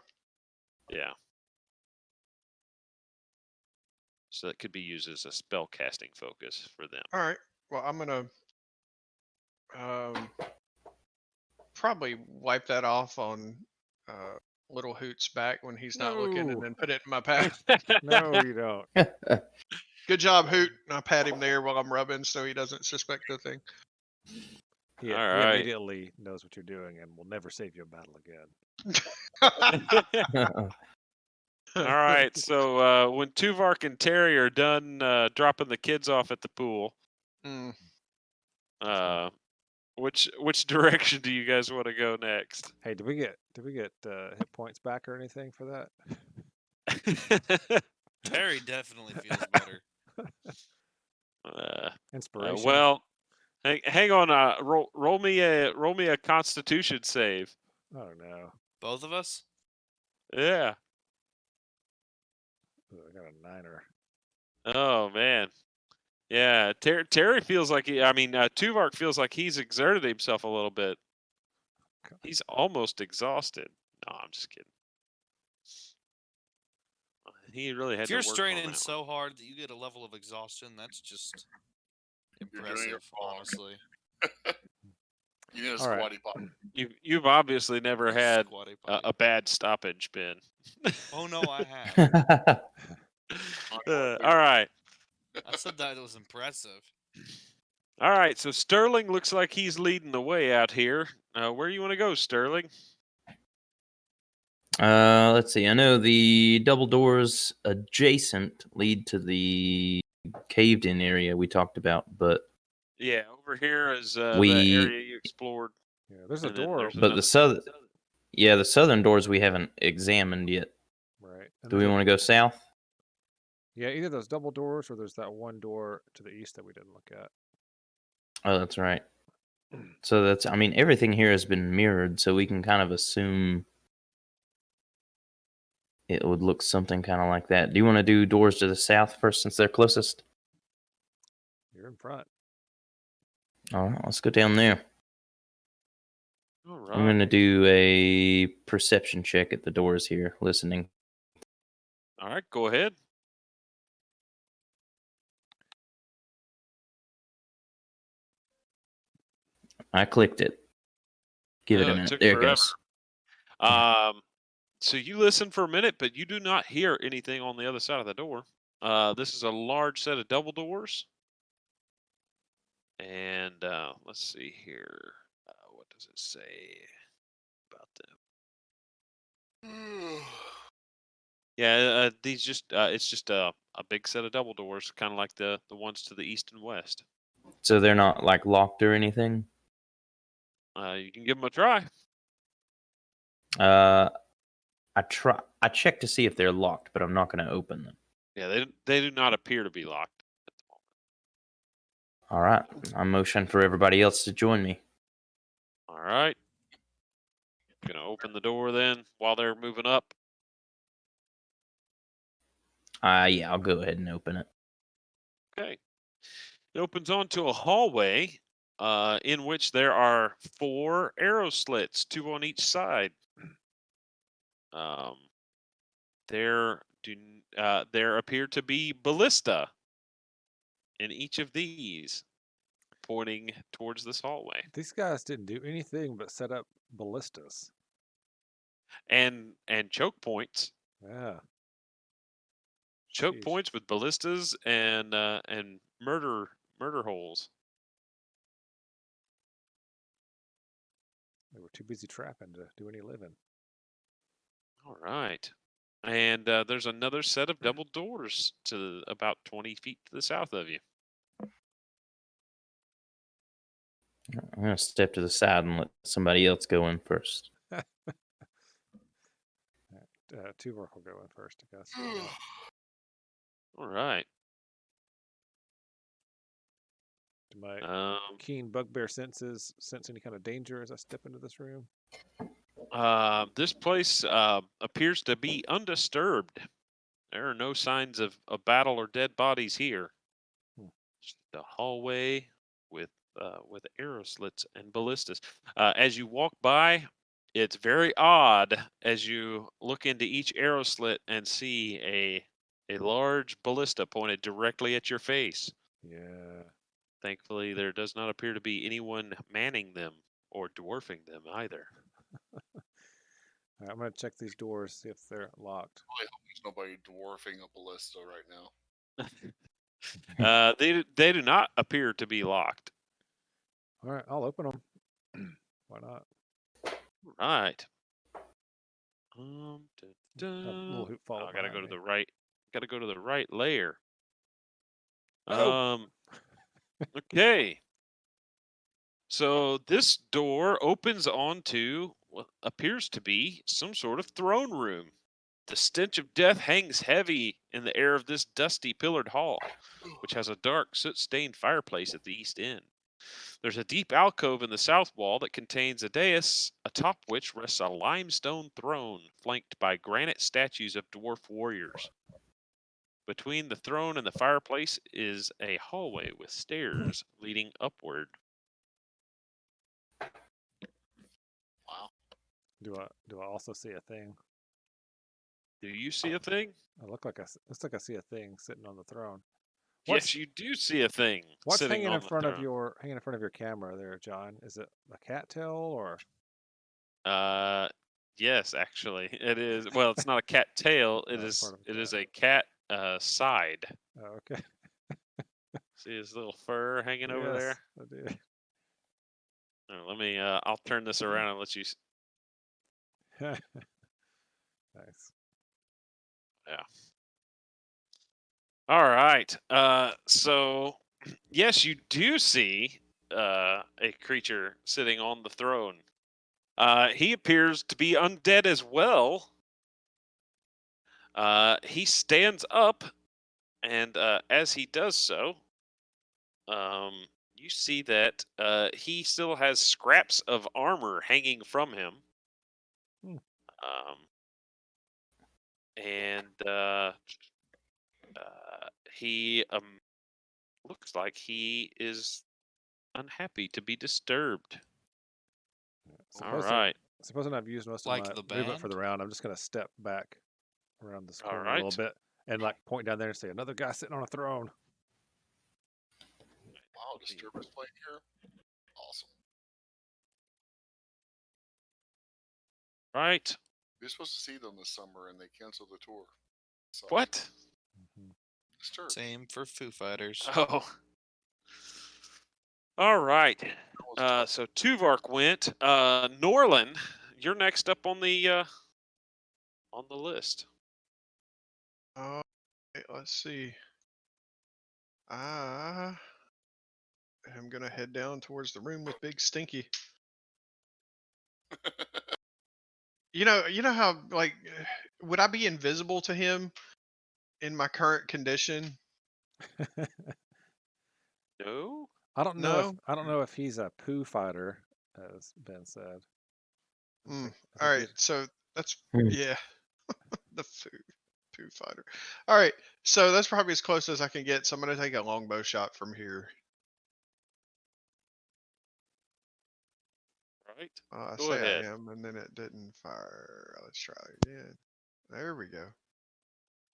Yeah. So it could be used as a spell casting focus for them. All right. Well, I'm gonna probably wipe that off on Little Hoot's back when he's not looking, and No. then put it in my pack. No, you don't. Good job, Hoot. And I pat him there while I'm rubbing, so he doesn't suspect a thing. He All right. immediately knows what you're doing and will never save you a battle again. All right. So when Tuvark and Terry are done dropping the kids off at the pool, which direction do you guys want to go next? Hey, did we get hit points back or anything for that? Terry definitely feels better. Inspiration. Well, hang on. Roll me a Constitution save. Oh no. Both of us? Yeah. Ooh, I got a 9er. Oh man. Yeah. Terry feels like Tuvark feels like he's exerted himself a little bit. He's almost exhausted. No, I'm just kidding. He really had If you're to work straining on that so hard that you get a level of exhaustion, that's just You're doing impressive, it wrong. honestly. You need a All right. squatty potty. You've obviously never had Squatty a potty. bad stoppage, Ben. Oh no, I have. All right. I said that was impressive. All right. So Sterling looks like he's leading the way out here. Where you want to go, Sterling? Let's see. I know the double doors adjacent lead to the caved-in area we talked about, but Yeah, over here is the We- area you explored. Yeah, there's a And then door. there's but the southern doors we haven't examined yet. Right. And Do we want to go south? Yeah, either those double doors or there's that one door to the east that we didn't look at. Oh, that's right. So everything here has been mirrored, so we can kind of assume it would look something kind of like that. Do you want to do doors to the south first since they're closest? You're in front. All right, let's go down there. All right. I'm going to do a perception check at the doors here, listening. All right, go ahead. I clicked it. Give it a Oh, it minute. took There it forever. goes. So you listen for a minute, but you do not hear anything on the other side of the door. This is a large set of double doors. And let's see here. What does it say about them? Yeah, these it's just a big set of double doors, kind of like the ones to the east and west. So they're not like locked or anything? You can give them a try. I check to see if they're locked, but I'm not going to open them. Yeah, they do not appear to be locked at the moment. All right. I motion for everybody else to join me. All right. Gonna open the door then while they're moving up. Yeah, I'll go ahead and open it. Okay. It opens onto a hallway in which there are 4 arrow slits, 2 on each side. There appear to be ballista in each of these, pointing towards this hallway. These guys didn't do anything but set up ballistas. And choke points. Yeah. Choke Sheesh. points with ballistas and murder holes. They were too busy trapping to do any living. All right. And there's another set of double doors to about 20 feet to the south of you. I'm going to step to the side and let somebody else go in first. Tuvok will go in first, I guess. All right. Do my keen bugbear senses sense any kind of danger as I step into this room? This place appears to be undisturbed. There are no signs of a battle or dead bodies here. Just a hallway with arrow slits and ballistas. As you walk by, it's very odd as you look into each arrow slit and see a large ballista pointed directly at your face. Yeah. Thankfully, there does not appear to be anyone manning them or dwarfing them either. All right, I'm going to check these doors, see if they're locked. I hope there's nobody dwarfing a ballista right now. They do not appear to be locked. All right, I'll open them. Why not? Right. A little hoop fall. I gotta go to the right. Gotta go to the right layer. Okay. So this door opens onto what appears to be some sort of throne room. The stench of death hangs heavy in the air of this dusty pillared hall, which has a dark soot-stained fireplace at the east end. There's a deep alcove in the south wall that contains a dais, atop which rests a limestone throne flanked by granite statues of dwarf warriors. Between the throne and the fireplace is a hallway with stairs leading upward. Wow. Do I also see a thing? Do you see a thing? Looks like I see a thing sitting on the throne. Yes, you do see a thing. What's sitting hanging on in the front throne. of your camera there, John? Is it a cattail or? Yes, actually, it is. Well, it's not a cat tail. It is a cat side. Oh, okay. See his little fur hanging over there. I do. Let me. I'll turn this around and let you. Nice. Yeah. All right. So, yes, you do see a creature sitting on the throne. He appears to be undead as well. He stands up, and as he does so, you see that he still has scraps of armor hanging from him. And he looks like he is unhappy to be disturbed. All right. Supposing I've used most of Like my the movement for the band? round, I'm just going to step back around this All corner a little bit and like point down there and say, "Another guy sitting on a throne." Wow, disturbance playing here. Awesome. Right. We were supposed to see them this summer and they canceled the tour. So, What? Sure. Same for Foo Fighters. Oh. All right. That was So Tuvark went. Norlin, you're next up on the list. Oh, let's see. I'm gonna head down towards the room with Big Stinky. You know how like, would I be invisible to him in my current condition? No. I don't know No. if he's a poo fighter, as Ben said. I think All right, he's- so that's Hmm. yeah, the poo fighter. All right, so that's probably as close as I can get. So I'm gonna take a longbow shot from here. Right. I Go say ahead. I am, and then it didn't fire. Let's try again. There we go.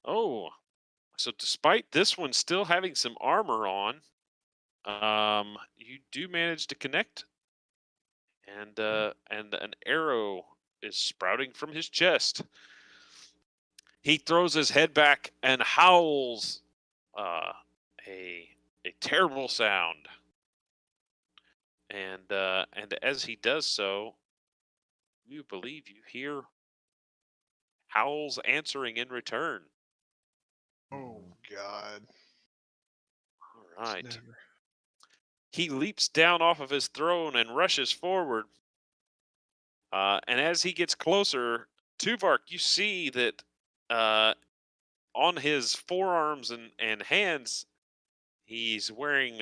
Oh. So despite this one still having some armor on, you do manage to connect, and an arrow is sprouting from his chest. He throws his head back and howls a terrible sound. And as he does so, you believe you hear howls answering in return. Oh God. All It's right. never- He leaps down off of his throne and rushes forward. And as he gets closer, Tuvark, you see that on his forearms and hands, he's wearing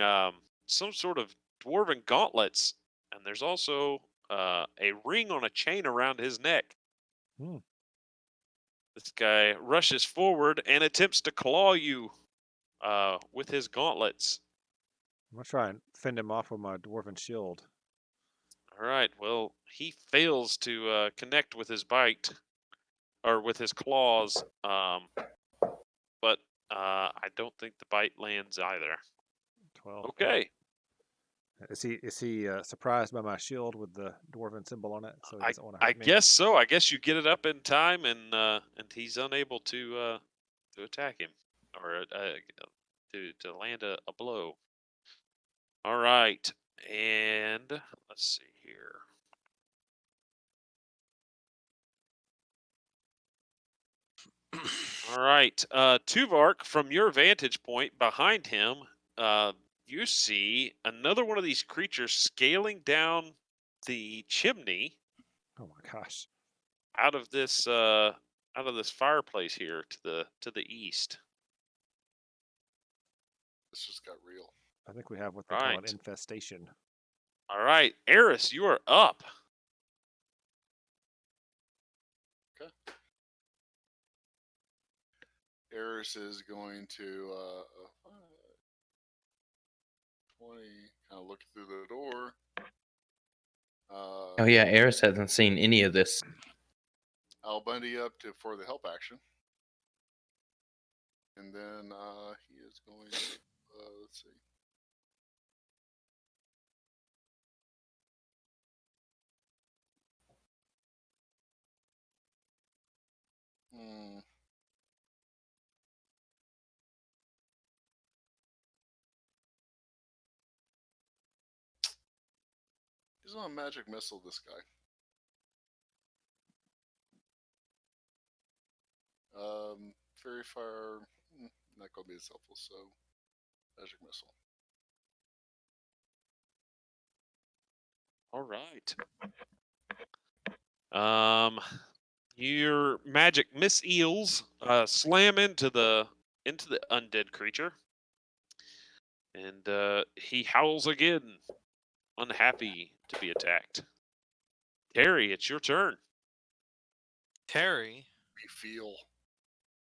some sort of dwarven gauntlets, and there's also a ring on a chain around his neck. Hmm. This guy rushes forward and attempts to claw you with his gauntlets. I'm gonna try and fend him off with my dwarven shield. All right, well, he fails to connect with his bite, or with his claws, but I don't think the bite lands either. 12. Okay. Is he surprised by my shield with the dwarven symbol on it? So he doesn't want to I hurt me. guess so. I guess you get it up in time, and he's unable to attack him or to land a blow. All right, and let's see here. All right, Tuvark, from your vantage point behind him, you see another one of these creatures scaling down the chimney Oh my gosh! out of this fireplace here to the east. This just got real. I think we have what they call an Right. infestation. All right, Eris, you are up. Okay. Eris is going to 20, kind of look through the door. Oh yeah, Eris hasn't seen any of this. I'll bundy up for the help action. And then he is going to, let's see. He's on a magic missile, this guy. Fairy fire, not going to be as helpful, so magic missile. All right. Your magic miss eels slam into the undead creature, and he howls again, unhappy to be attacked. Terry, it's your turn. Terry, Me feel,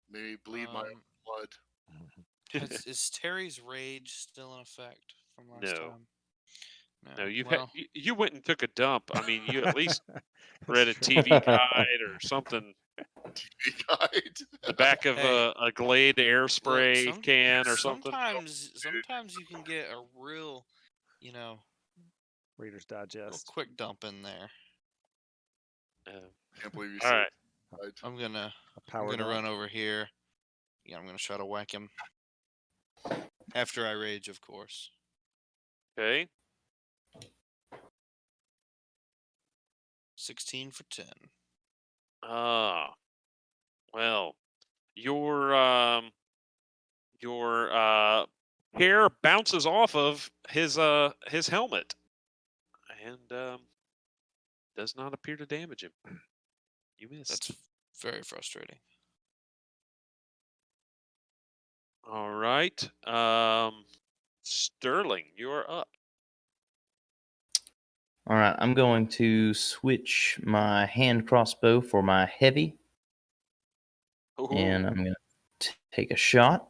maybe bleed my own blood. is Terry's rage still in effect from last No. time? No, Well, you went and took a dump. I mean, you at least That's read a true. TV guide or something. TV guide. The back of Hey, a Glade air spray look, can or something. sometimes you can get a real, you know, Reader's real Digest. quick dump in there. Can't believe you All said right. it. I'm gonna A power dump. run over here. Yeah, I'm gonna try to whack him. After I rage, of course. Okay. 16 for 10. Well, your hair bounces off of his helmet and does not appear to damage him. You missed. That's very frustrating. All right. Sterling, you're up. All right, I'm going to switch my hand crossbow for my heavy, and Ooh. I'm going to take a shot.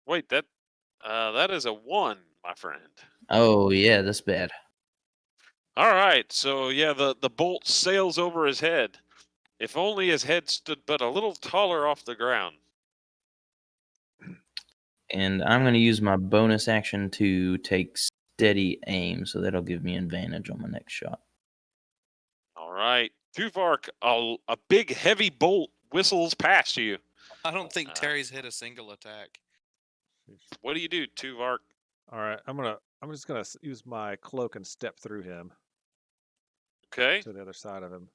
Wait, that is a 1, my friend. Oh, yeah, that's bad. All right, so yeah, the bolt sails over his head. If only his head stood but a little taller off the ground. And I'm going to use my bonus action to take steady aim, so that'll give me advantage on my next shot. All right, Tuvark, a big heavy bolt whistles past you. I don't think Terry's hit a single attack. What do you do, Tuvark? All right, I'm just gonna use my cloak and step through him Okay. to the other side of him,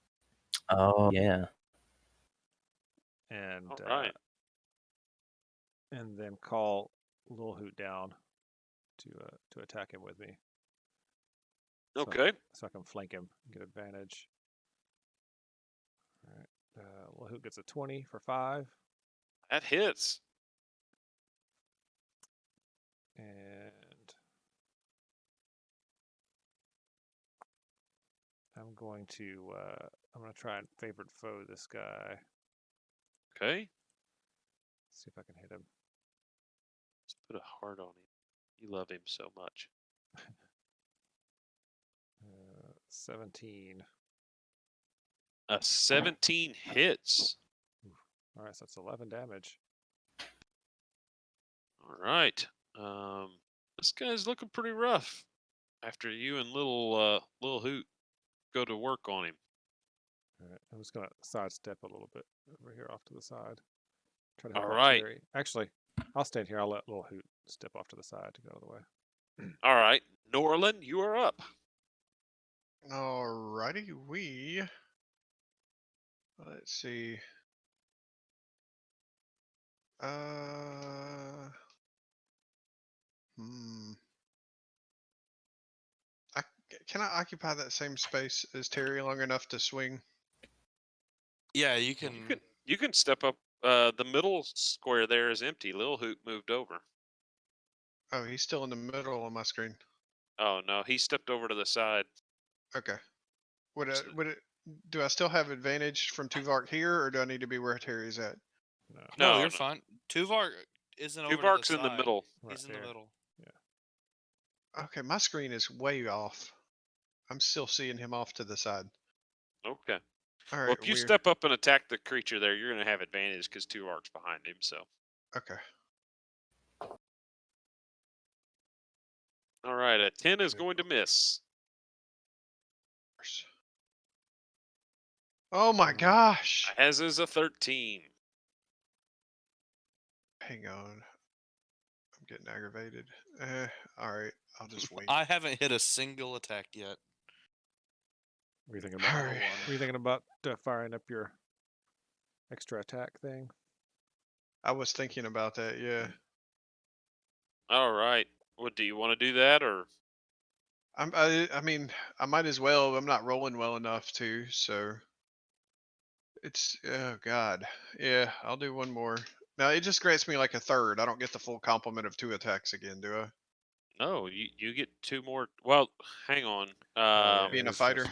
Oh, yeah. and All right. and then call Lil Hoot down to attack him with me. Okay. So I can flank him and get advantage. All right. Lil Hoot gets a 20 for 5. That hits. And I'm going to try and favored foe this guy. Okay. See if I can hit him. Let's put a heart on him. You love him so much. 17. A 17 hits. All right, so that's 11 damage. All right. This guy's looking pretty rough. After you and little Hoot go to work on him. All right, I'm just gonna sidestep a little bit over here off to the side. Try to All help out right. Terry. Actually, I'll stand here. I'll let Lil Hoot step off to the side to get out of the way. All right, Norlin, you are up. Alrighty, let's see. Can I occupy that same space as Terry long enough to swing? Yeah, you can. You can step up. The middle square there is empty. Lil Hoot moved over. Oh, he's still in the middle on my screen. Oh no, he stepped over to the side. Okay. Do I still have advantage from Tuvark here, or do I need to be where Terry's at? No, No, you're fine. Tuvark isn't over to the Tuvark's side. in the middle. He's in the middle. Okay, my screen is way off. I'm still seeing him off to the side. Okay. All Well, right. if you step up and attack the creature there, you're going to have advantage because Tuvark's behind him. So. Okay. All right, a 10 is going to miss. Oh my gosh! As is a 13. Hang on. I'm getting aggravated. All right. I'll just wait. I haven't hit a single attack yet. What are you thinking about? Were you thinking about firing up your extra attack thing? I was thinking about that. Yeah. All right. What do you want to do that or? I mean, I might as well. I'm not rolling well enough to, so it's oh god. Yeah, I'll do one more. Now it just grants me like a third. I don't get the full complement of 2 attacks again, do I? No, you get 2 more. Well, hang on. Being a fighter.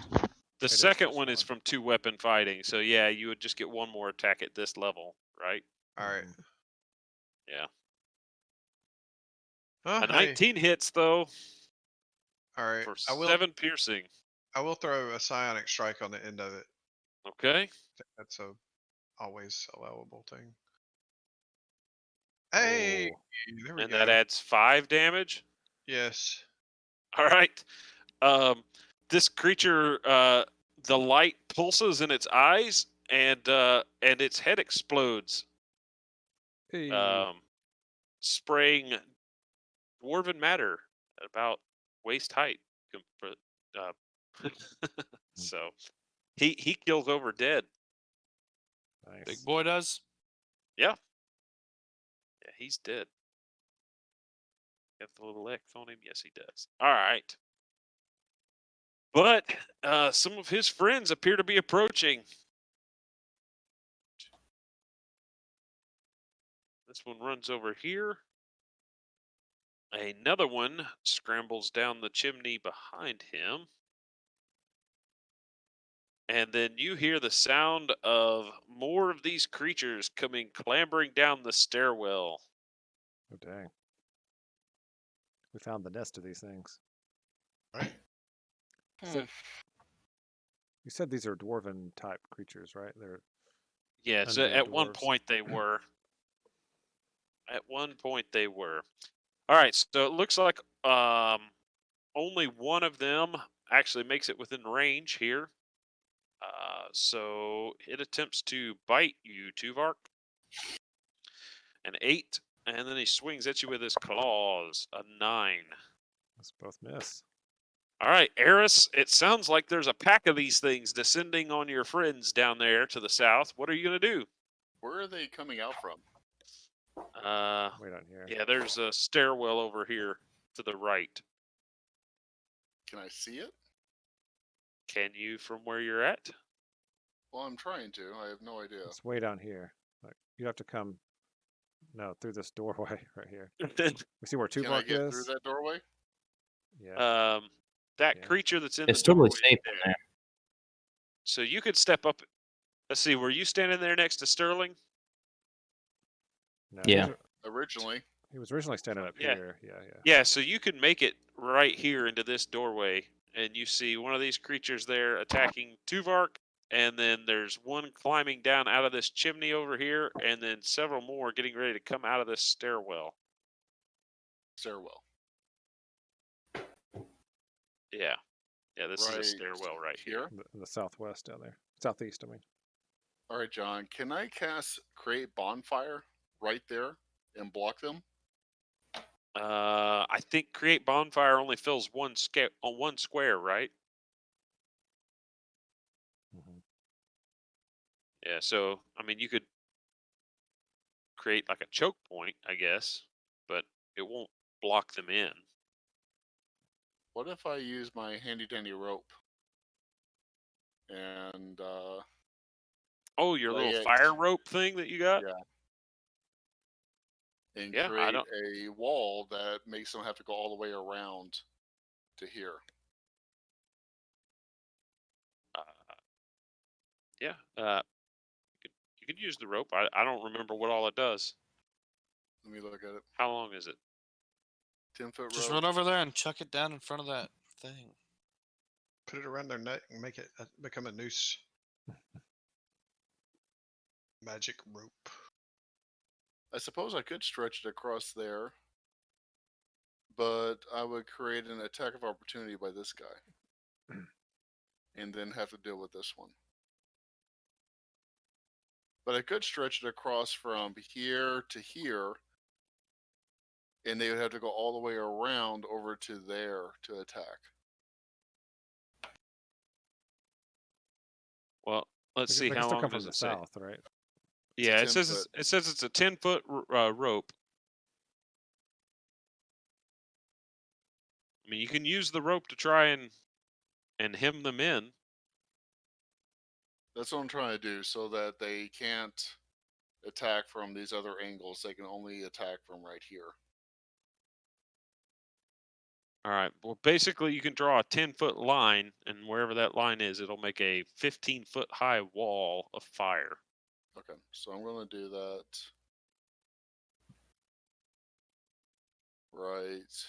The second one is from 2 weapon fighting, so yeah, you would just get 1 more attack at this level, right? All right. Yeah. Oh, A 19 hits though. All right. For 7 piercing. I will throw a psionic strike on the end of it. Okay. That's a always allowable thing. Hey, there we and go. that adds 5 damage. Yes. All right. This creature, the light pulses in its eyes, and its head explodes. Hey. spraying dwarven matter at about waist height. Uh, so he kills over dead. Nice. Big boy does. Yeah, he's dead. Got the little X on him. Yes, he does. All right. But some of his friends appear to be approaching. This one runs over here. Another one scrambles down the chimney behind him. And then you hear the sound of more of these creatures coming clambering down the stairwell. Oh, dang. We found the nest of these things. Right. So, you said these are dwarven type creatures, right? They're Yes, undead at one dwarves. point they were. At one point they were. All right, so it looks like only one of them actually makes it within range here. So it attempts to bite you, Tuvark. An 8, and then he swings at you with his claws. A 9. Let's both miss. All right, Eris, it sounds like there's a pack of these things descending on your friends down there to the south. What are you going to do? Where are they coming out from? Wait on here. Yeah, there's a stairwell over here to the right. Can I see it? Can you from where you're at? Well, I'm trying to. I have no idea. Let's wait on here. Like, you have to come. No, through this doorway right here. We see where Can I Tuvark get is. through that doorway? Yeah. That Yeah. creature that's in It's the totally doorway safe there. in there. So you could step up. Let's see, were you standing there next to Sterling? No, Yeah. Originally. He was originally standing up Yeah. here. Yeah. Yeah, so you can make it right here into this doorway, and you see one of these creatures there attacking Tuvark, and then there's one climbing down out of this chimney over here, and then several more getting ready to come out of this stairwell. Stairwell. Yeah. Yeah, this is a Right stairwell right here. In the southwest down there. Southeast, I mean. All right, John. Can I cast Create Bonfire right there and block them? I think Create Bonfire only fills one square, right? Mhm. Yeah, so, I mean, you could create like a choke point, I guess, but it won't block them in. What if I use my handy dandy rope and Oh, your lay little it, fire rope thing that you got? yeah, and Yeah, I create don't. a wall that makes them have to go all the way around to here? Uh, yeah, you could use the rope. I don't remember what all it does. Let me look at it. How long is it? 10-foot Just rope. run over there and chuck it down in front of that thing. Put it around their neck and make it become a noose. Magic rope. I suppose I could stretch it across there, but I would create an attack of opportunity by this guy, and then have to deal with this one. But I could stretch it across from here to here, and they would have to go all the way around over to there to attack. Well, let's They see. can How still long come from does the it say? south, right? Yeah, it 10 says foot. it says it's a 10-foot rope. I mean, you can use the rope to try and hem them in. That's what I'm trying to do, so that they can't attack from these other angles. They can only attack from right here. All right. Well, basically, you can draw a 10-foot line, and wherever that line is, it'll make a 15-foot high wall of fire. Okay, so I'm going to do that right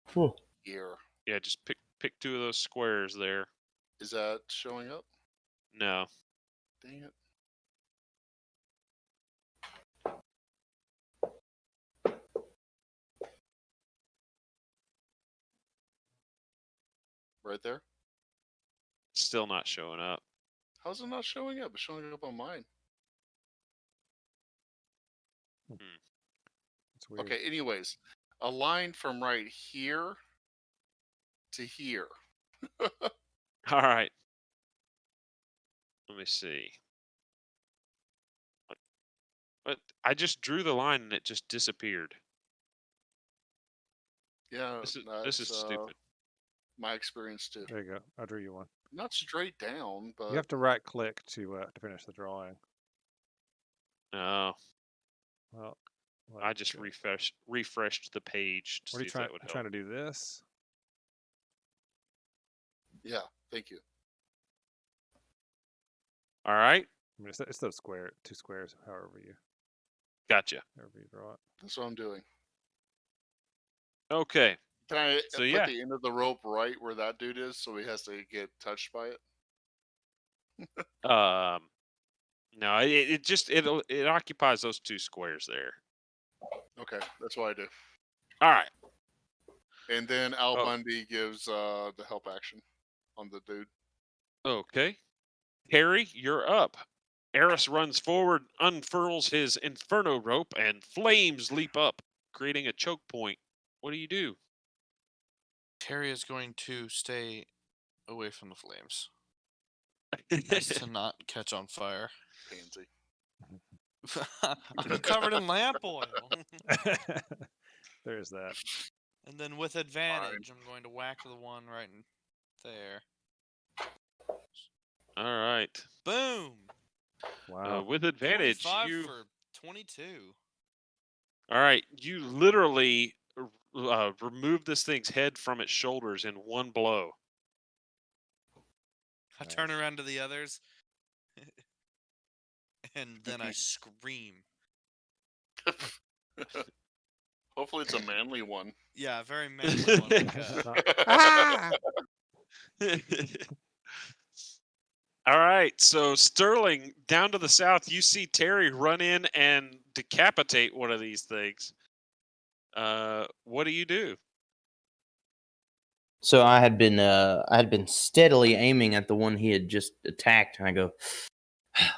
Cool. here. Yeah, just pick two of those squares there. Is that showing up? No. Dang it. Right there? Still not showing up. How's it not showing up? It's showing up on mine. It's weird. Okay, anyways, a line from right here to here. All right. Let me see. But I just drew the line and it just disappeared. Yeah, This is that's stupid. my experience too. There you go. I drew you one. Not straight down, but You have to right click to finish the drawing. No, Well, I just refreshed the page to What are see you if that would help. trying to do this? yeah, thank you. All right, I mean, it's those two squares, however you gotcha. draw it. That's what I'm doing. Okay, Can I So, put yeah. the end of the rope right where that dude is so he has to get touched by it? no, it occupies those two squares there. Okay, that's what I do. All right, And then Al Oh. Bundy gives the help action on the dude. okay. Harry, you're up. Eris runs forward, unfurls his inferno rope, and flames leap up, creating a choke point. What do you do? Terry is going to stay away from the flames. As to not catch on fire. Pansy. I'm covered in lamp oil. There's that. And then with advantage, I'm going to whack the one right in there. All right. Boom! Wow. With advantage, 25 you. for 22. All right, you literally remove this thing's head from its shoulders in one blow. I turn Nice. around to the others, and then I scream. Hopefully it's a manly one. Yeah, very manly one. All right, so Sterling, down to the south, you see Terry run in and decapitate one of these things. What do you do? So I had been steadily aiming at the one he had just attacked, and I go,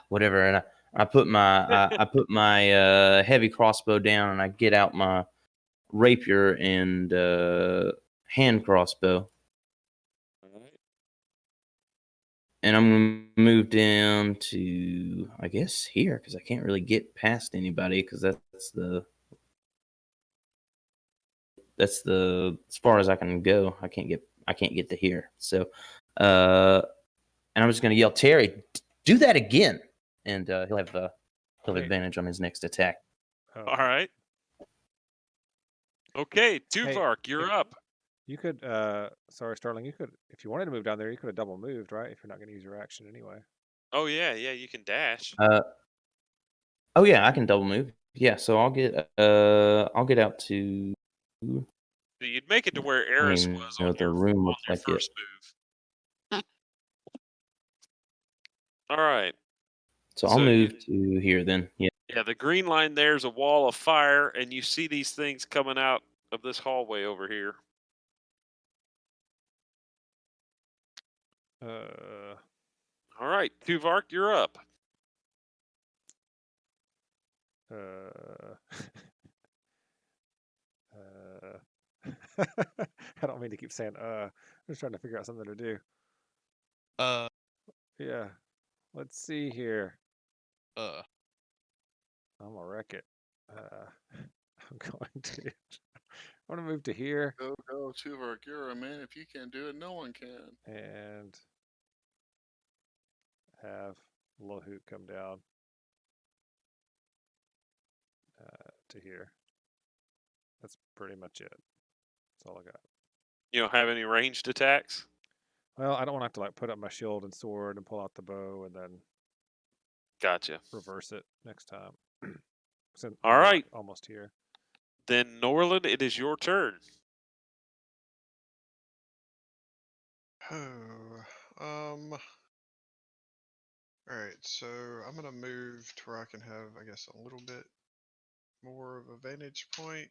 whatever, and I put my heavy crossbow down, and I get out my rapier and hand crossbow, and I'm gonna move down to, I guess, here, because I can't really get past anybody, because that's the as far as I can go. I can't get to here. So, and I'm just gonna yell, Terry, do that again, and he'll have advantage on his next attack. Oh. All right. Okay, Tuvark, you're up. You could, sorry, Starling, you could, if you wanted to move down there, you could have double moved, right? If you're not going to use your action anyway. Oh yeah, you can dash. Oh yeah, I can double move. Yeah, so I'll get out to. So you'd make it to where Eris was on the room looks your like first move. All right. So I'll move to here then. Yeah. Yeah, the green line there's a wall of fire, and you see these things coming out of this hallway over here. All right, Tuvark, you're up. I don't mean to keep saying I'm just trying to figure out something to do. Yeah. Let's see here. I'm gonna wreck it. I'm going to move to here. Go, Tuvark, you're a man. If you can't do it, no one can. And have Lohoot come down to here. That's pretty much it. That's all I got. You don't have any ranged attacks? Well, I don't want to have to like put up my shield and sword and pull out the bow and then Gotcha. reverse it next time. All right. Almost here. Then Norland, it is your turn. All right, so I'm gonna move to where I can have, I guess, a little bit more of a vantage point.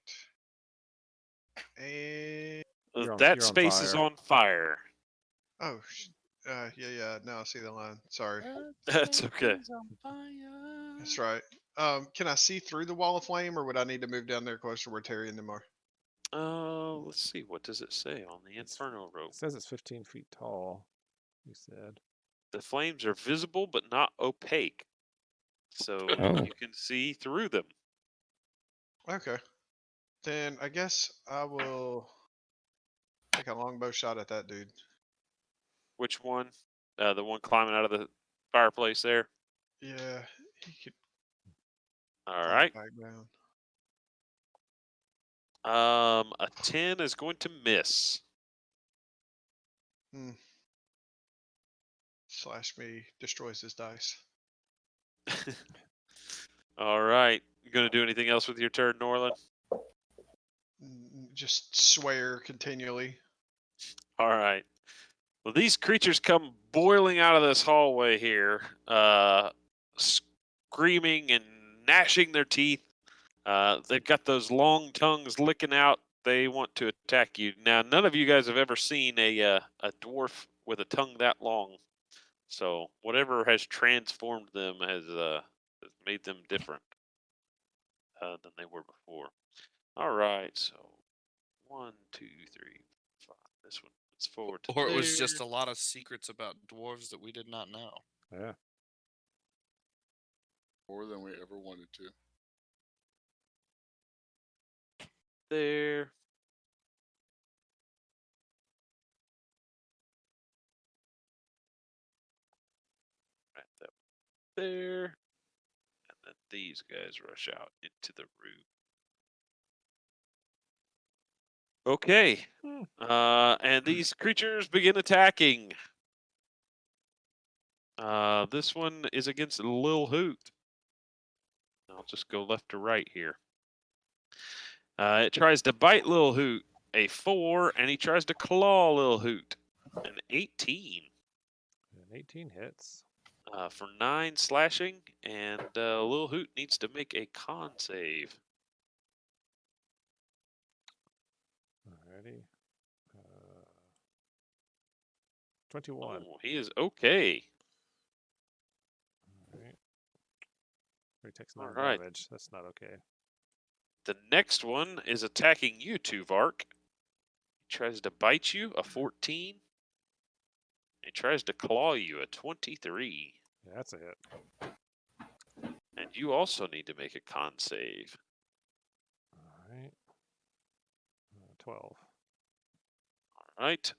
And that space is on fire. Oh, yeah. Now I see the line. Sorry. That's okay. That's right. Can I see through the wall of flame, or would I need to move down there closer where Terry and them are? Let's see. What does it say on the Inferno rope? It says it's 15 feet tall. You said. The flames are visible but not opaque, so Oh. you can see through them. Okay. Then I guess I will take a longbow shot at that dude. Which one? The one climbing out of the fireplace there. Yeah, he could All climb right. back down. A 10 is going to miss. Slash me destroys his dice. All right. You gonna do anything else with your turn, Norland? Just swear continually. All right. Well, these creatures come boiling out of this hallway here, screaming and gnashing their teeth. They've got those long tongues licking out. They want to attack you. Now, none of you guys have ever seen a dwarf with a tongue that long. So whatever has transformed them has made them different than they were before. All right, so 1, 2, 3, 5. This one. Let's forward to Or it was there. just a lot of secrets about dwarves that we did not know. Yeah. More than we ever wanted to. There. Right that there. And then these guys rush out into the room. Okay. And these creatures begin attacking. This one is against Lil Hoot. I'll just go left to right here. It tries to bite Lil Hoot, a 4, and he tries to claw Lil Hoot, an 18. And 18 hits. For 9 slashing, and Lil Hoot needs to make a con save. Alrighty. 21. Oh, he is okay. Alright. He takes 9 Alright. damage. That's not okay. The next one is attacking you two, Vark. He tries to bite you, a 14. He tries to claw you, a 23. Yeah, that's a hit. And you also need to make a con save. Alright. 12. Alright,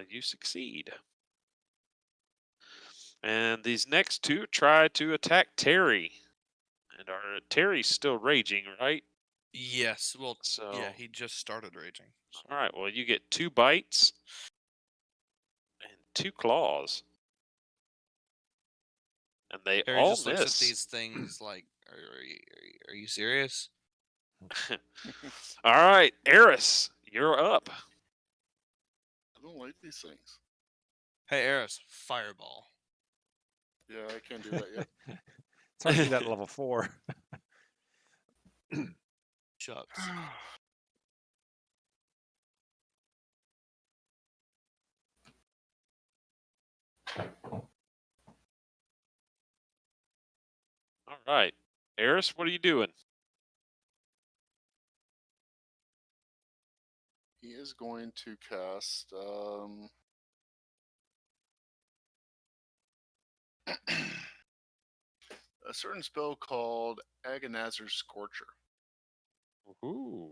you succeed. And these next two try to attack Terry. And Terry's still raging, right? Yes. Well, So yeah, he just started raging. So. all right, well, you get 2 bites and 2 claws. And they Harry all just looks miss. at these things like, are you serious? All right, Eris, you're up. I don't like these things. Hey, Eris, fireball. Yeah, I can't do that yet. It's hard to do that at level 4. Shucks. All right, Eris, what are you doing? He is going to cast a certain spell called Agonizer Scorcher. Ooh.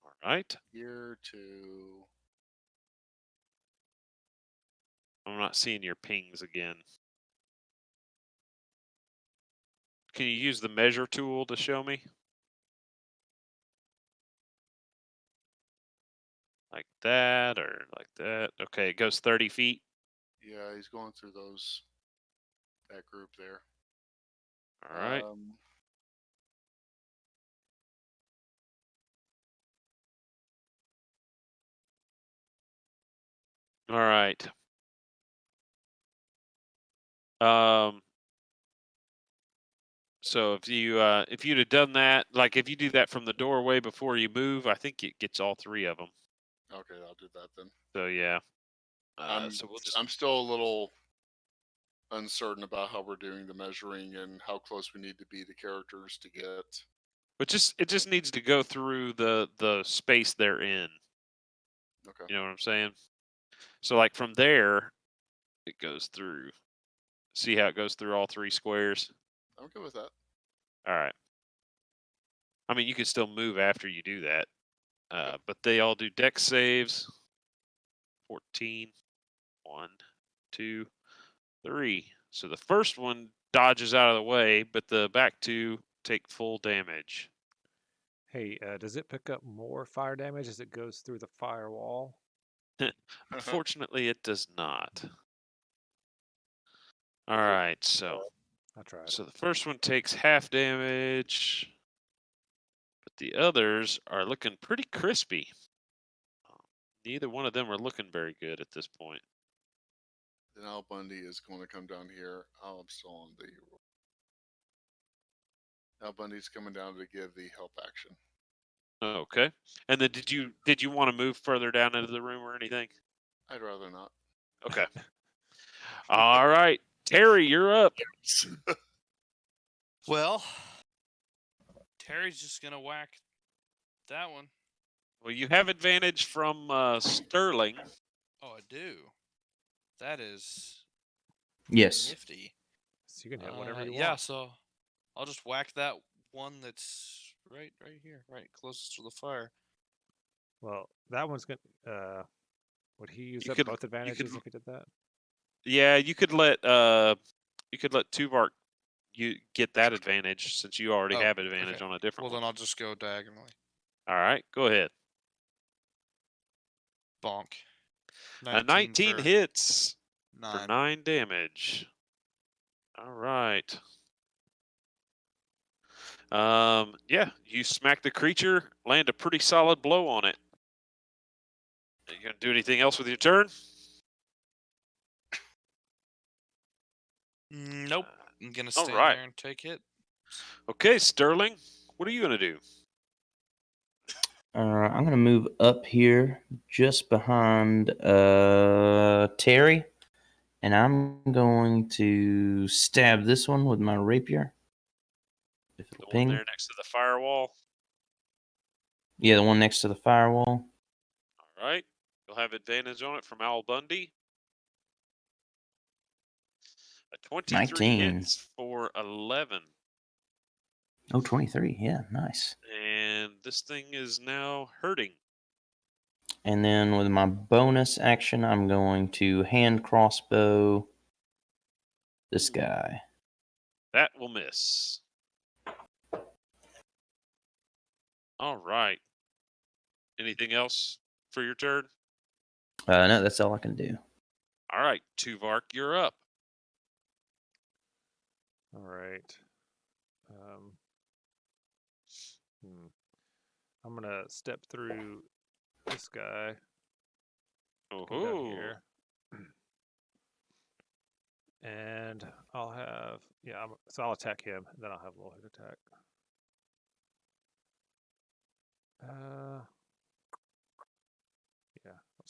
All right. Here to I'm not seeing your pings again. Can you use the measure tool to show me? Like that or like that? Okay, it goes 30 feet. yeah, he's going through that group there. All right. All right. So if you'd have done that, like if you do that from the doorway before you move, I think it gets all 3 of them. Okay, I'll do that then. So yeah. I'm So we'll just still a little uncertain about how we're doing the measuring and how close we need to be to characters to get. But it just needs to go through the space they're in. Okay. You know what I'm saying? So like from there, it goes through. See how it goes through all 3 squares? I'm good with that. All right. I mean, you can still move after you do that. But they all do dex saves. 14. 1, 2, 3. So the first one dodges out of the way, but the back 2 take full damage. Hey, does it pick up more fire damage as it goes through the firewall? Unfortunately, it does not. All right, so I tried. the first one takes half damage, but the others are looking pretty crispy. Neither one of them are looking very good at this point. Then Al Bundy is going to come down here. Oh, I'm still on the. Al Bundy's coming down to give the help action. Okay. And then did you want to move further down into the room or anything? I'd rather not. Okay. All right. Terry, you're up. Well, Terry's just gonna whack that one. Well, you have advantage from Sterling. Oh, I do. That is Yes. nifty. So you can hit whatever you Yeah, want. so I'll just whack that one that's right here, right closest to the fire. Well, that one's going to... would he use You up could- both you advantages could- if he did that? Yeah, you could let Tuvark you get that advantage since you already Oh, have advantage okay. on a different Well, one. then I'll just go diagonally. All right, go ahead. Bonk. A 19 for hits for 9. 9 damage. All right. Yeah, you smack the creature, land a pretty solid blow on it. Are you gonna do anything else with your turn? Nope. I'm gonna all stand right. there and take it. Okay, Sterling, what are you gonna do? I'm gonna move up here just behind Terry, and I'm going to stab this one with my rapier. If The it'll one ping. there next to the firewall. Yeah, the one next to the firewall. All right. You'll have advantage on it from Al Bundy. A 23 19. hits for 11. Oh, 23. Yeah, nice. And this thing is now hurting. And then with my bonus action, I'm going to hand crossbow this guy. That will miss. All right. Anything else for your turn? No, that's all I can do. All right, Tuvark, you're up. All right. I'm going to step through this guy. Come down Oh, here. And I'll have... Yeah, so I'll attack him. And then I'll have a little hit attack. Yeah.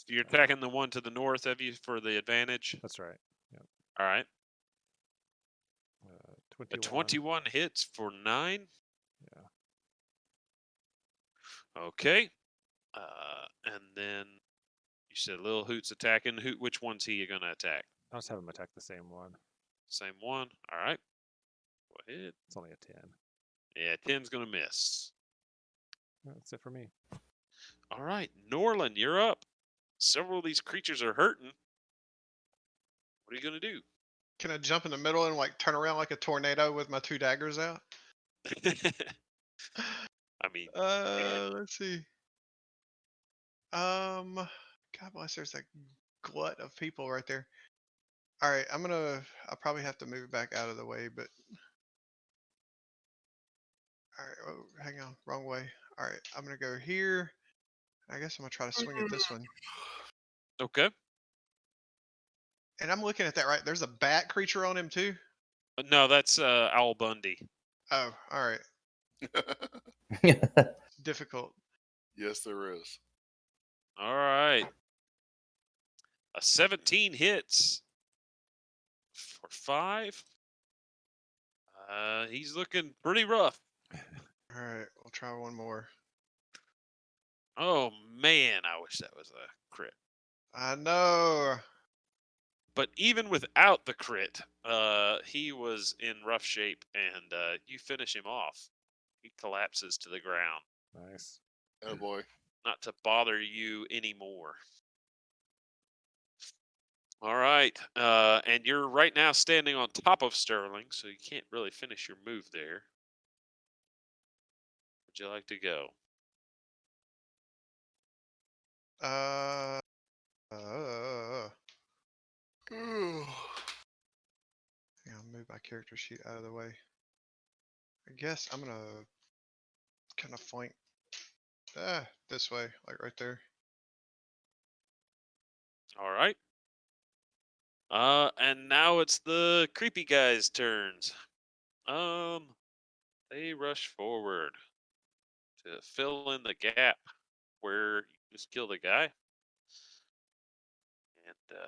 you're attacking the one to the north of you for the advantage. That's right. Yep. All right. 21. A 21 hits for 9. Yeah. Okay. And then you said Lil Hoot's attacking. Which one's he going to attack? I'll just have him attack the same one. Same one. All right. Go ahead. It's only a 10. Yeah, 10's going to miss. That's it for me. All right. Norlin, you're up. Several of these creatures are hurting. What are you going to do? Can I jump in the middle and like turn around like a tornado with my 2 daggers out? I mean, Let's see. God bless, there's a glut of people right there. All right, I'll probably have to move back out of the way, but all right, oh, hang on, wrong way. All right, I'm gonna go here. I guess I'm gonna try to swing at this one. okay. And I'm looking at that right. There's a bat creature on him too. No, that's Al Bundy. Oh, all right. Difficult. Yes, there is. All right. A 17 hits for 5. He's looking pretty rough. All right, we'll try one more. Oh man, I wish that was a crit. I know. But even without the crit, he was in rough shape, and you finish him off. He collapses to the ground, Nice. Oh boy. not to bother you anymore. All right, and you're right now standing on top of Sterling, so you can't really finish your move there. Would you like to go? Uh, Ooh. hang on, move my character sheet out of the way. I guess I'm gonna kind of flank this way, like right there. All right. And now it's the creepy guys' turns. They rush forward to fill in the gap where you just killed a guy. And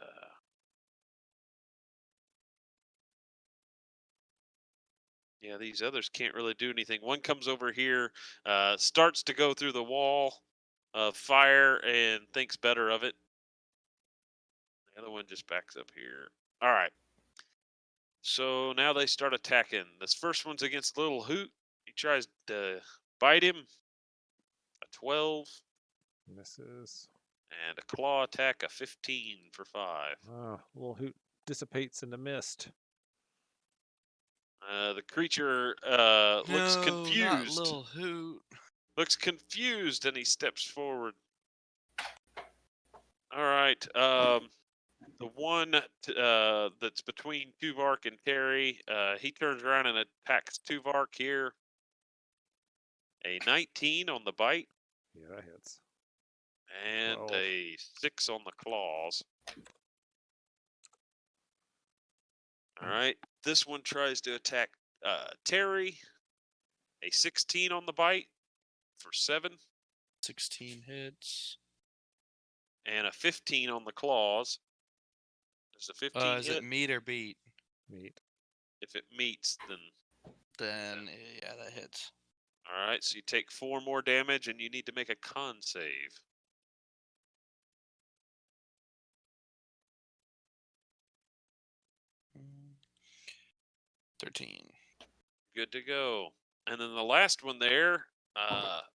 yeah, these others can't really do anything. One comes over here, starts to go through the wall of fire and thinks better of it. The other one just backs up here. All right. So now they start attacking. This first one's against Little Hoot. He tries to bite him. A 12. Misses. And a claw attack, a 15 for 5. Oh, little hoot dissipates in the mist. The creature looks No, not confused. Lil Hoot. Looks confused, and he steps forward. All right. The one that's between Tuvark and Terry, he turns around and attacks Tuvark here. A 19 on the bite. Yeah, that hits. And 12. a 6 on the claws. All right. This one tries to attack Terry. A 16 on the bite for 7. 16 hits. And a 15 on the claws. Does the 15 Is hit? it meet or beat? Meat. If it meets, then... Then, yeah, that hits. All right, so you take 4 more damage, and you need to make a con save. Mm. 13. Good to go. And then the last one there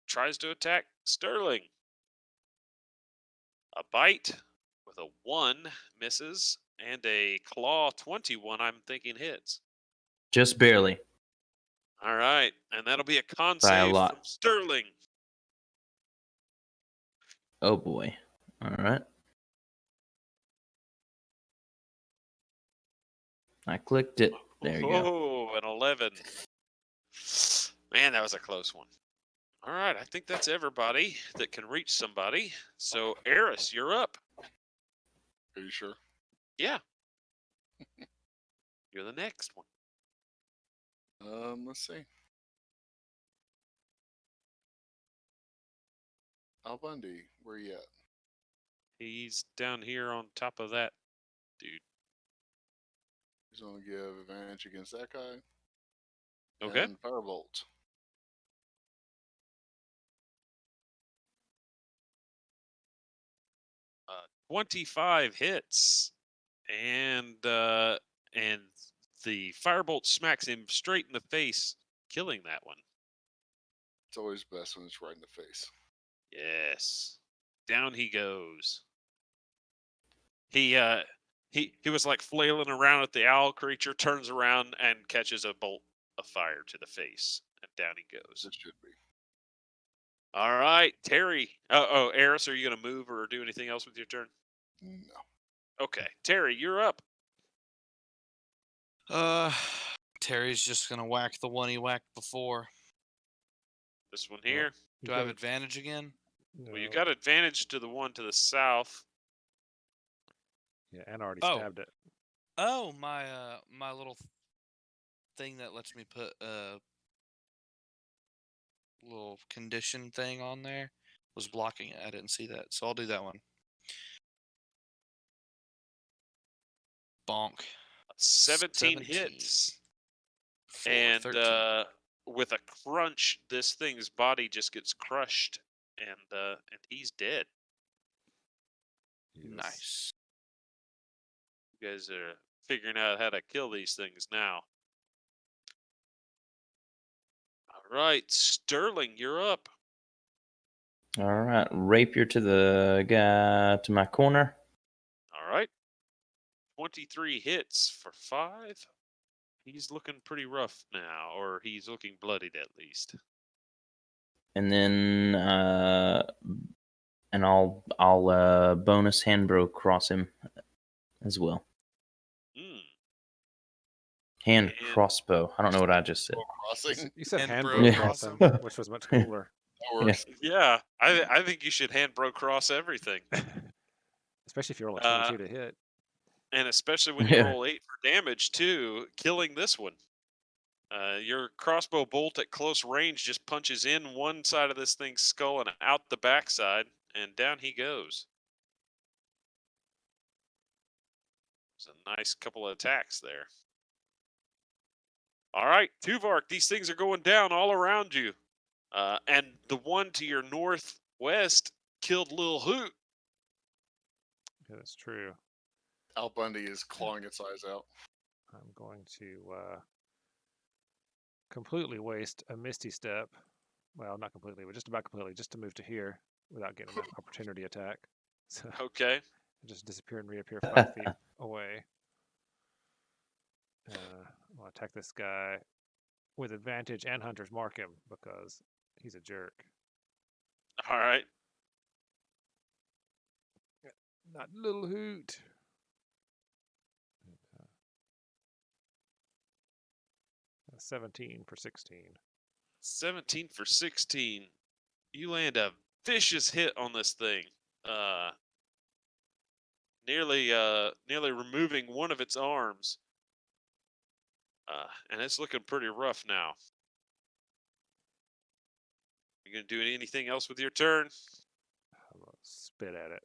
tries to attack Sterling. A bite with a 1 misses, and a claw 21 I'm thinking hits. Just barely. All right, and that'll be a con By a save lot. from Sterling. Oh boy. All right. I clicked it. There you go. Oh, an 11. Man, that was a close one. All right, I think that's everybody that can reach somebody. So, Eris, you're up. Are you sure? Yeah. You're the next one. Let's see. Al Bundy, where you at? He's down here on top of that dude. He's going to give advantage against that guy. Okay. And Firebolt. Uh, 25 hits. And the firebolt smacks him straight in the face, killing that one. It's always best when it's right in the face. Yes. Down he goes. He was like flailing around at the owl creature, turns around and catches a bolt of fire to the face, and down he goes. It should be. All right, Terry. Oh, Eris, are you going to move or do anything else with your turn? No. Okay, Terry, you're up. Terry's just gonna whack the one he whacked before. This one here. Do I have advantage again? Well, you got advantage to the one to the south. Yeah, and already Oh. stabbed it. Oh, my my little thing that lets me put a little condition thing on there was blocking it. I didn't see that, so I'll do that one. Bonk. 17 hits. For And 13. with a crunch, this thing's body just gets crushed, and he's dead. Nice. You guys are figuring out how to kill these things now. All right, Sterling, you're up. All right, rapier to the guy to my corner. All right. 23 hits for 5. He's looking pretty rough now, or he's looking bloodied at least. And then I'll bonus handbro cross him as well. Hand And- crossbow. I don't know what I just said. Crossing. You said And hand bro bro cross crossing, him. which was much cooler. That works. Yeah, I think you should hand bro cross everything. Especially if you roll a 22 to hit. And especially when you Yeah. roll 8 for damage too, killing this one. Your crossbow bolt at close range just punches in one side of this thing's skull and out the backside, and down he goes. It's a nice couple of attacks there. All right, Tuvark, these things are going down all around you. And the one to your northwest killed Lil Hoot. Yeah, that's true. Al Bundy is clawing its eyes out. I'm going to completely waste a Misty Step. Well, not completely, but just about completely, just to move to here without getting an opportunity attack. So Okay. I just disappear and reappear 5 feet away. I'll attack this guy with advantage and Hunter's Mark him because he's a jerk. All right. Not Little Hoot. 17 for 16. 17 for 16. You land a vicious hit on this thing. Nearly removing one of its arms. And it's looking pretty rough now. You gonna do anything else with your turn? I'm gonna spit at it.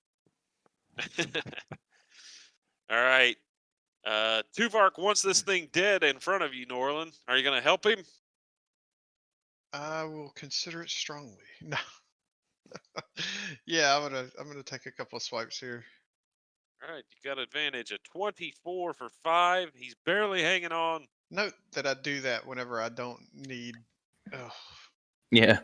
All right. Tuvark wants this thing dead in front of you, Norlin. Are you gonna help him? I will consider it strongly. No. Yeah, I'm gonna take a couple of swipes here. All right, you got advantage. A 24 for 5. He's barely hanging on. Note that I do that whenever I don't need. Oh, Yeah.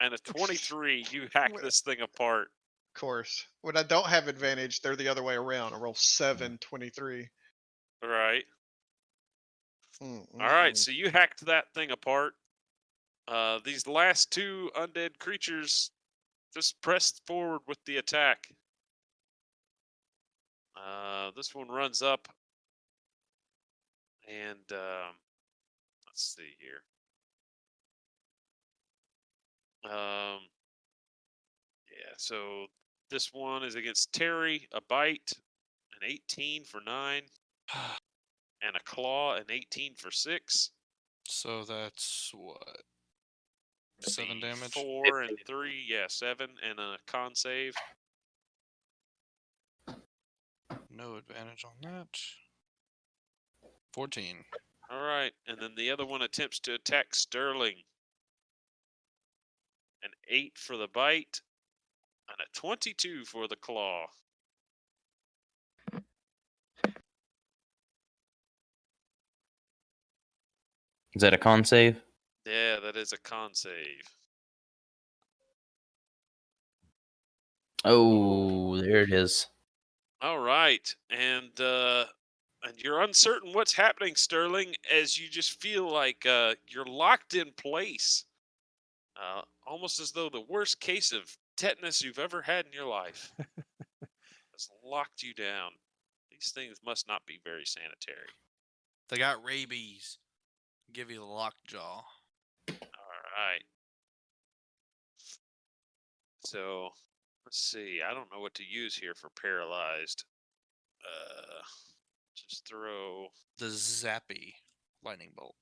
And a 23, you hack What- this thing apart. of course. When I don't have advantage, they're the other way around. I roll 7, 23. All right. Mm, All right, so you hacked that thing apart. These last 2 undead creatures just pressed forward with the attack. This one runs up, and let's see here. Yeah, so this one is against Terry, a bite, an 18 for 9, and a claw, an 18 for 6. So that's what? 7 damage? 4 and 3, yeah, 7, and a con save. No advantage on that. 14. All right, and then the other one attempts to attack Sterling. An 8 for the bite, and a 22 for the claw. Is that a con save? Yeah, that is a con save. Oh, there it is. All right, and you're uncertain what's happening, Sterling, as you just feel like you're locked in place, almost as though the worst case of tetanus you've ever had in your life has locked you down. These things must not be very sanitary. They got rabies. Give you the lockjaw. All right. So let's see. I don't know what to use here for paralyzed. Just throw. The zappy lightning bolt.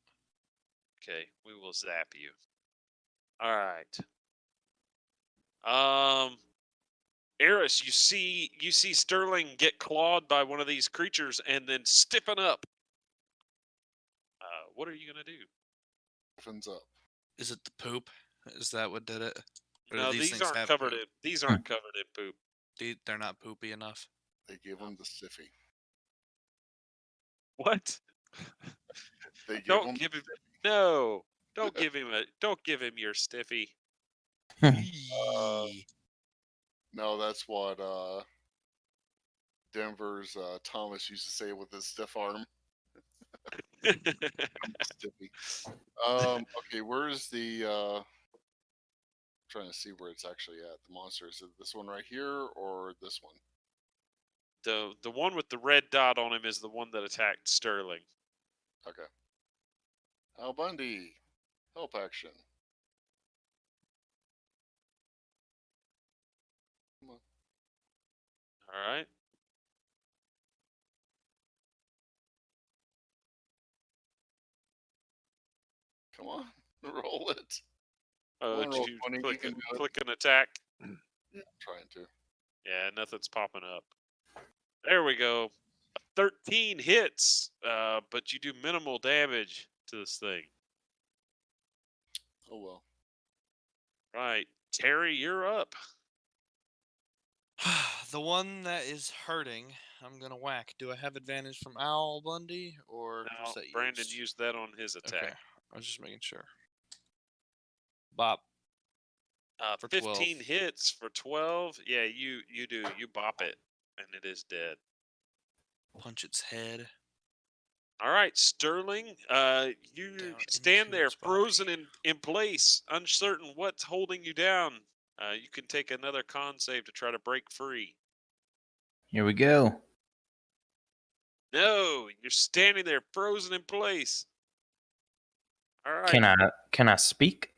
Okay, we will zap you. All right. Eris, you see Sterling get clawed by one of these creatures and then stiffen up. What are you gonna do? Stiffens up. Is it the poop? Is that what did it? Or do No, these these things aren't have covered poop? in these aren't covered in poop. They're not poopy enough. They give him the stiffy. What? They give Don't him give the him stiffy. no. Don't give him your stiffy. Eee. No, that's what Denver's Thomas used to say with his stiff arm. Stiffy. Okay, where's the trying to see where it's actually at. The monster. Is it this one right here or this one? The one with the red dot on him is the one that attacked Sterling. Okay. Al Bundy. Help action. Come on. All right. Come on. Roll it. Oh, Come on, did roll you 20. You click can do it. click an attack? Yeah, I'm trying to. Yeah, nothing's popping up. There we go. 13 hits, but you do minimal damage to this thing. Oh well. Right, Terry, you're up. The one that is hurting, I'm gonna whack. Do I have advantage from Owl Bundy or Now, was that Brandon used? used that on his attack. Okay, I was just making sure. Bop. For 15 12. hits for 12. Yeah, you do. You bop it, and it is dead. Punch its head. All right, Sterling, you Down stand into there its body. frozen in place, uncertain what's holding you down. You can take another con save to try to break free. Here we go. No, you're standing there frozen in place. All right. Can I speak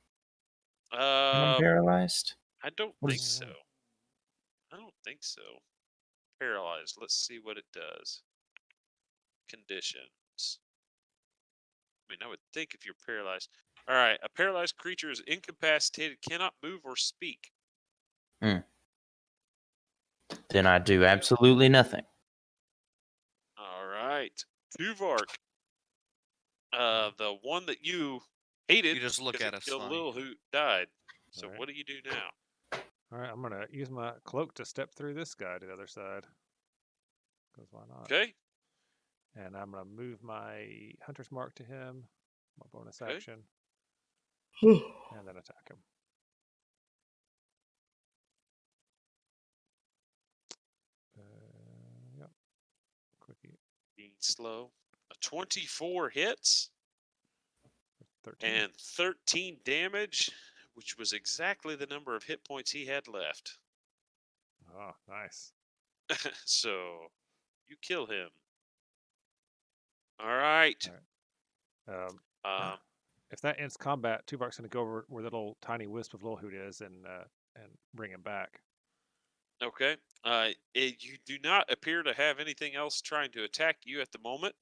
when I'm Uh, paralyzed? I don't What think is- so. I don't think so. Paralyzed. Let's see what it does. Conditions. I mean, I would think if you're paralyzed. All right, a paralyzed creature is incapacitated, cannot move or speak. Then I do absolutely nothing. All right, Tuvark. The one that you hated. You just look 'cause at it us killed funny. Lil who died. So Alright. what do you do now? All right, I'm gonna use my cloak to step through this guy to the other side. Because why not? Okay. And I'm gonna move my hunter's mark to him, my bonus Okay. action, and then attack him. Yep. Quickie. Being slow. A 24 hits 13. and 13 damage, which was exactly the number of hit points he had left. Oh, nice. So you kill him. All right. If that ends combat, Tuvark's gonna go over where the little tiny wisp of Lil Hoot is and bring him back. Okay. You do not appear to have anything else trying to attack you at the moment.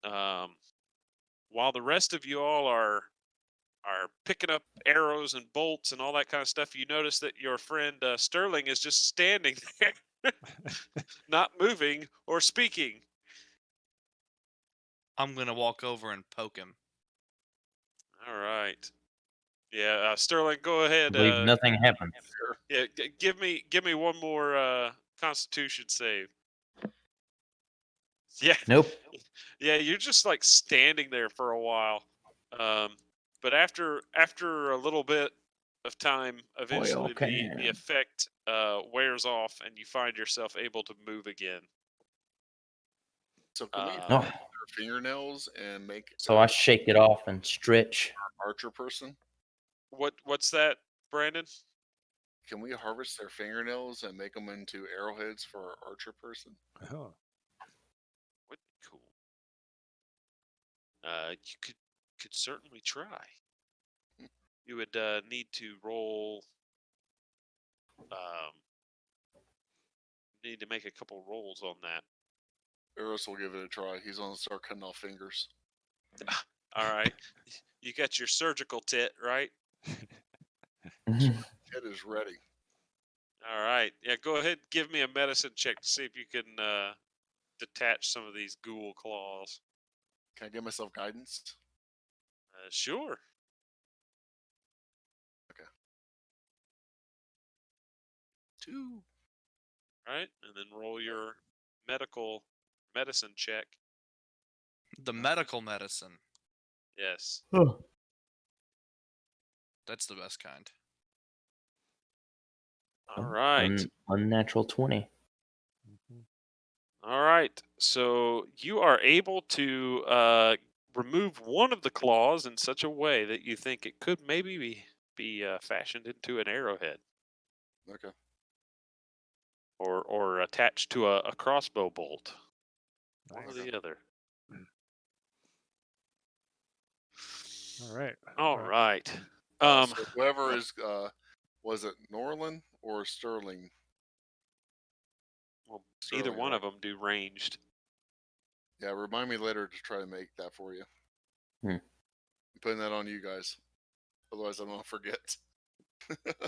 While the rest of you all are picking up arrows and bolts and all that kind of stuff, you notice that your friend Sterling is just standing there, not moving or speaking. I'm gonna walk over and poke him. All right. Yeah, Sterling, go ahead. I believe nothing happened. Yeah, give me one more Constitution save. Yeah. Nope. Yeah, you're just like standing there for a while, but after a little bit of time, eventually the can. effect wears off, and you find yourself able to move again. So can we Oh. harvest our fingernails and make So I shake it off and stretch. our archer person? What's that, Brandon? Can we harvest their fingernails and make them into arrowheads for our archer person? Oh. Would be cool. You could certainly try. You would need to roll. Need to make a couple rolls on that. Eros will give it a try. He's gonna start cutting off fingers. All right. You got your surgical tit, right? It is ready. All right. Yeah, go ahead and give me a medicine check to see if you can detach some of these ghoul claws. Can I give myself guidance? Sure. Okay. 2. All right, and then roll your medicine check. The medical medicine. Yes. That's the best kind. All right. Unnatural 20. All right. So you are able to remove one of the claws in such a way that you think it could maybe be fashioned into an arrowhead Okay. or attached to a crossbow bolt. One or Nice. the other. All right. All right. So whoever is, was it Norlin or Sterling? Well, Sterling, either one right? of them do ranged. Yeah, remind me later to try to make that for you. I'm putting that on you guys. Otherwise, I'm gonna forget.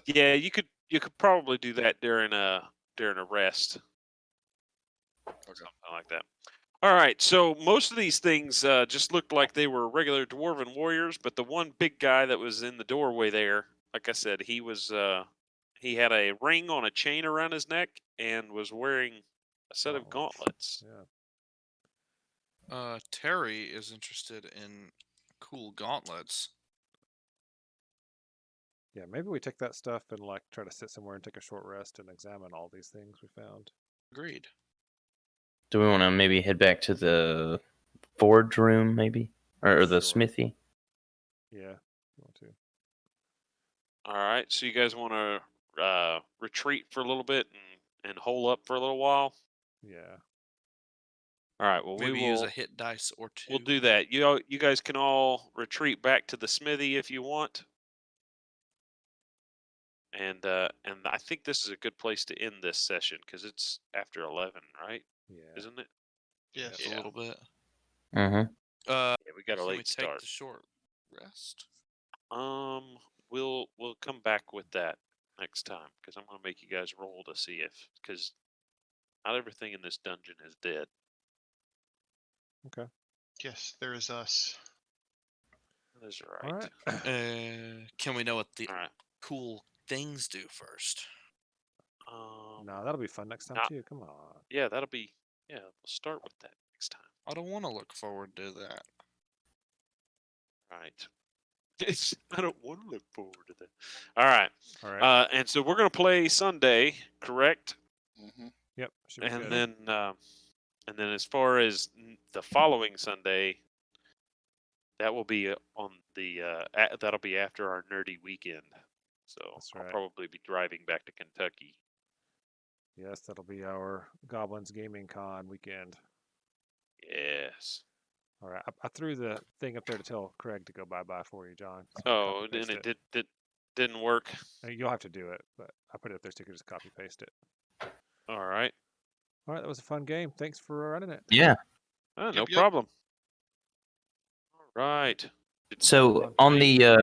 Yeah, you could probably do that during a rest. Okay. Something like that. All right, so most of these things just looked like they were regular dwarven warriors, but the one big guy that was in the doorway there, like I said, he was he had a ring on a chain around his neck and was wearing a set of gauntlets. Yeah. Terry is interested in cool gauntlets. Yeah, maybe we take that stuff and like try to sit somewhere and take a short rest and examine all these things we found. Agreed. Do we want to maybe head back to the forge room, maybe? Or the Sure. smithy? Yeah, want to. All right, so you guys want to retreat for a little bit and hole up for a little while? Yeah. All right, well Maybe we use will a hit dice or two. we'll do that. You guys can all retreat back to the smithy if you want. And I think this is a good place to end this session because it's after 11, right? Yeah. Isn't it? Yes. Just a little bit. Mm-hmm. Yeah, we got a Can we late take start. the short rest? We'll come back with that next time because I'm gonna make you guys roll to see if because not everything in this dungeon is dead. Okay. Yes, there is us. That is All right. right. Can we know what the All right. cool things do first? No, that'll be fun next time not- too. Come on. Yeah, that'll be. Yeah, we'll start with that next time. I don't want to look forward to that. Right. I don't want to look forward to that. All right. All right. And so we're gonna play Sunday, correct? Mm-hmm. Yep. Should be And good. then as far as the following Sunday, that will be on the that'll be after our nerdy weekend. So That's I'll right. probably be driving back to Kentucky. Yes, that'll be our Goblins Gaming Con weekend. Yes. All right. I threw the thing up there to tell Craig to go bye-bye for you, John. So Oh, copy and paste it didn't work. You'll have to do it, but I put it up there so you can just copy paste it. All right. All right, that was a fun game. Thanks for running it. Yeah. No Yep. problem. All right. So fun. on the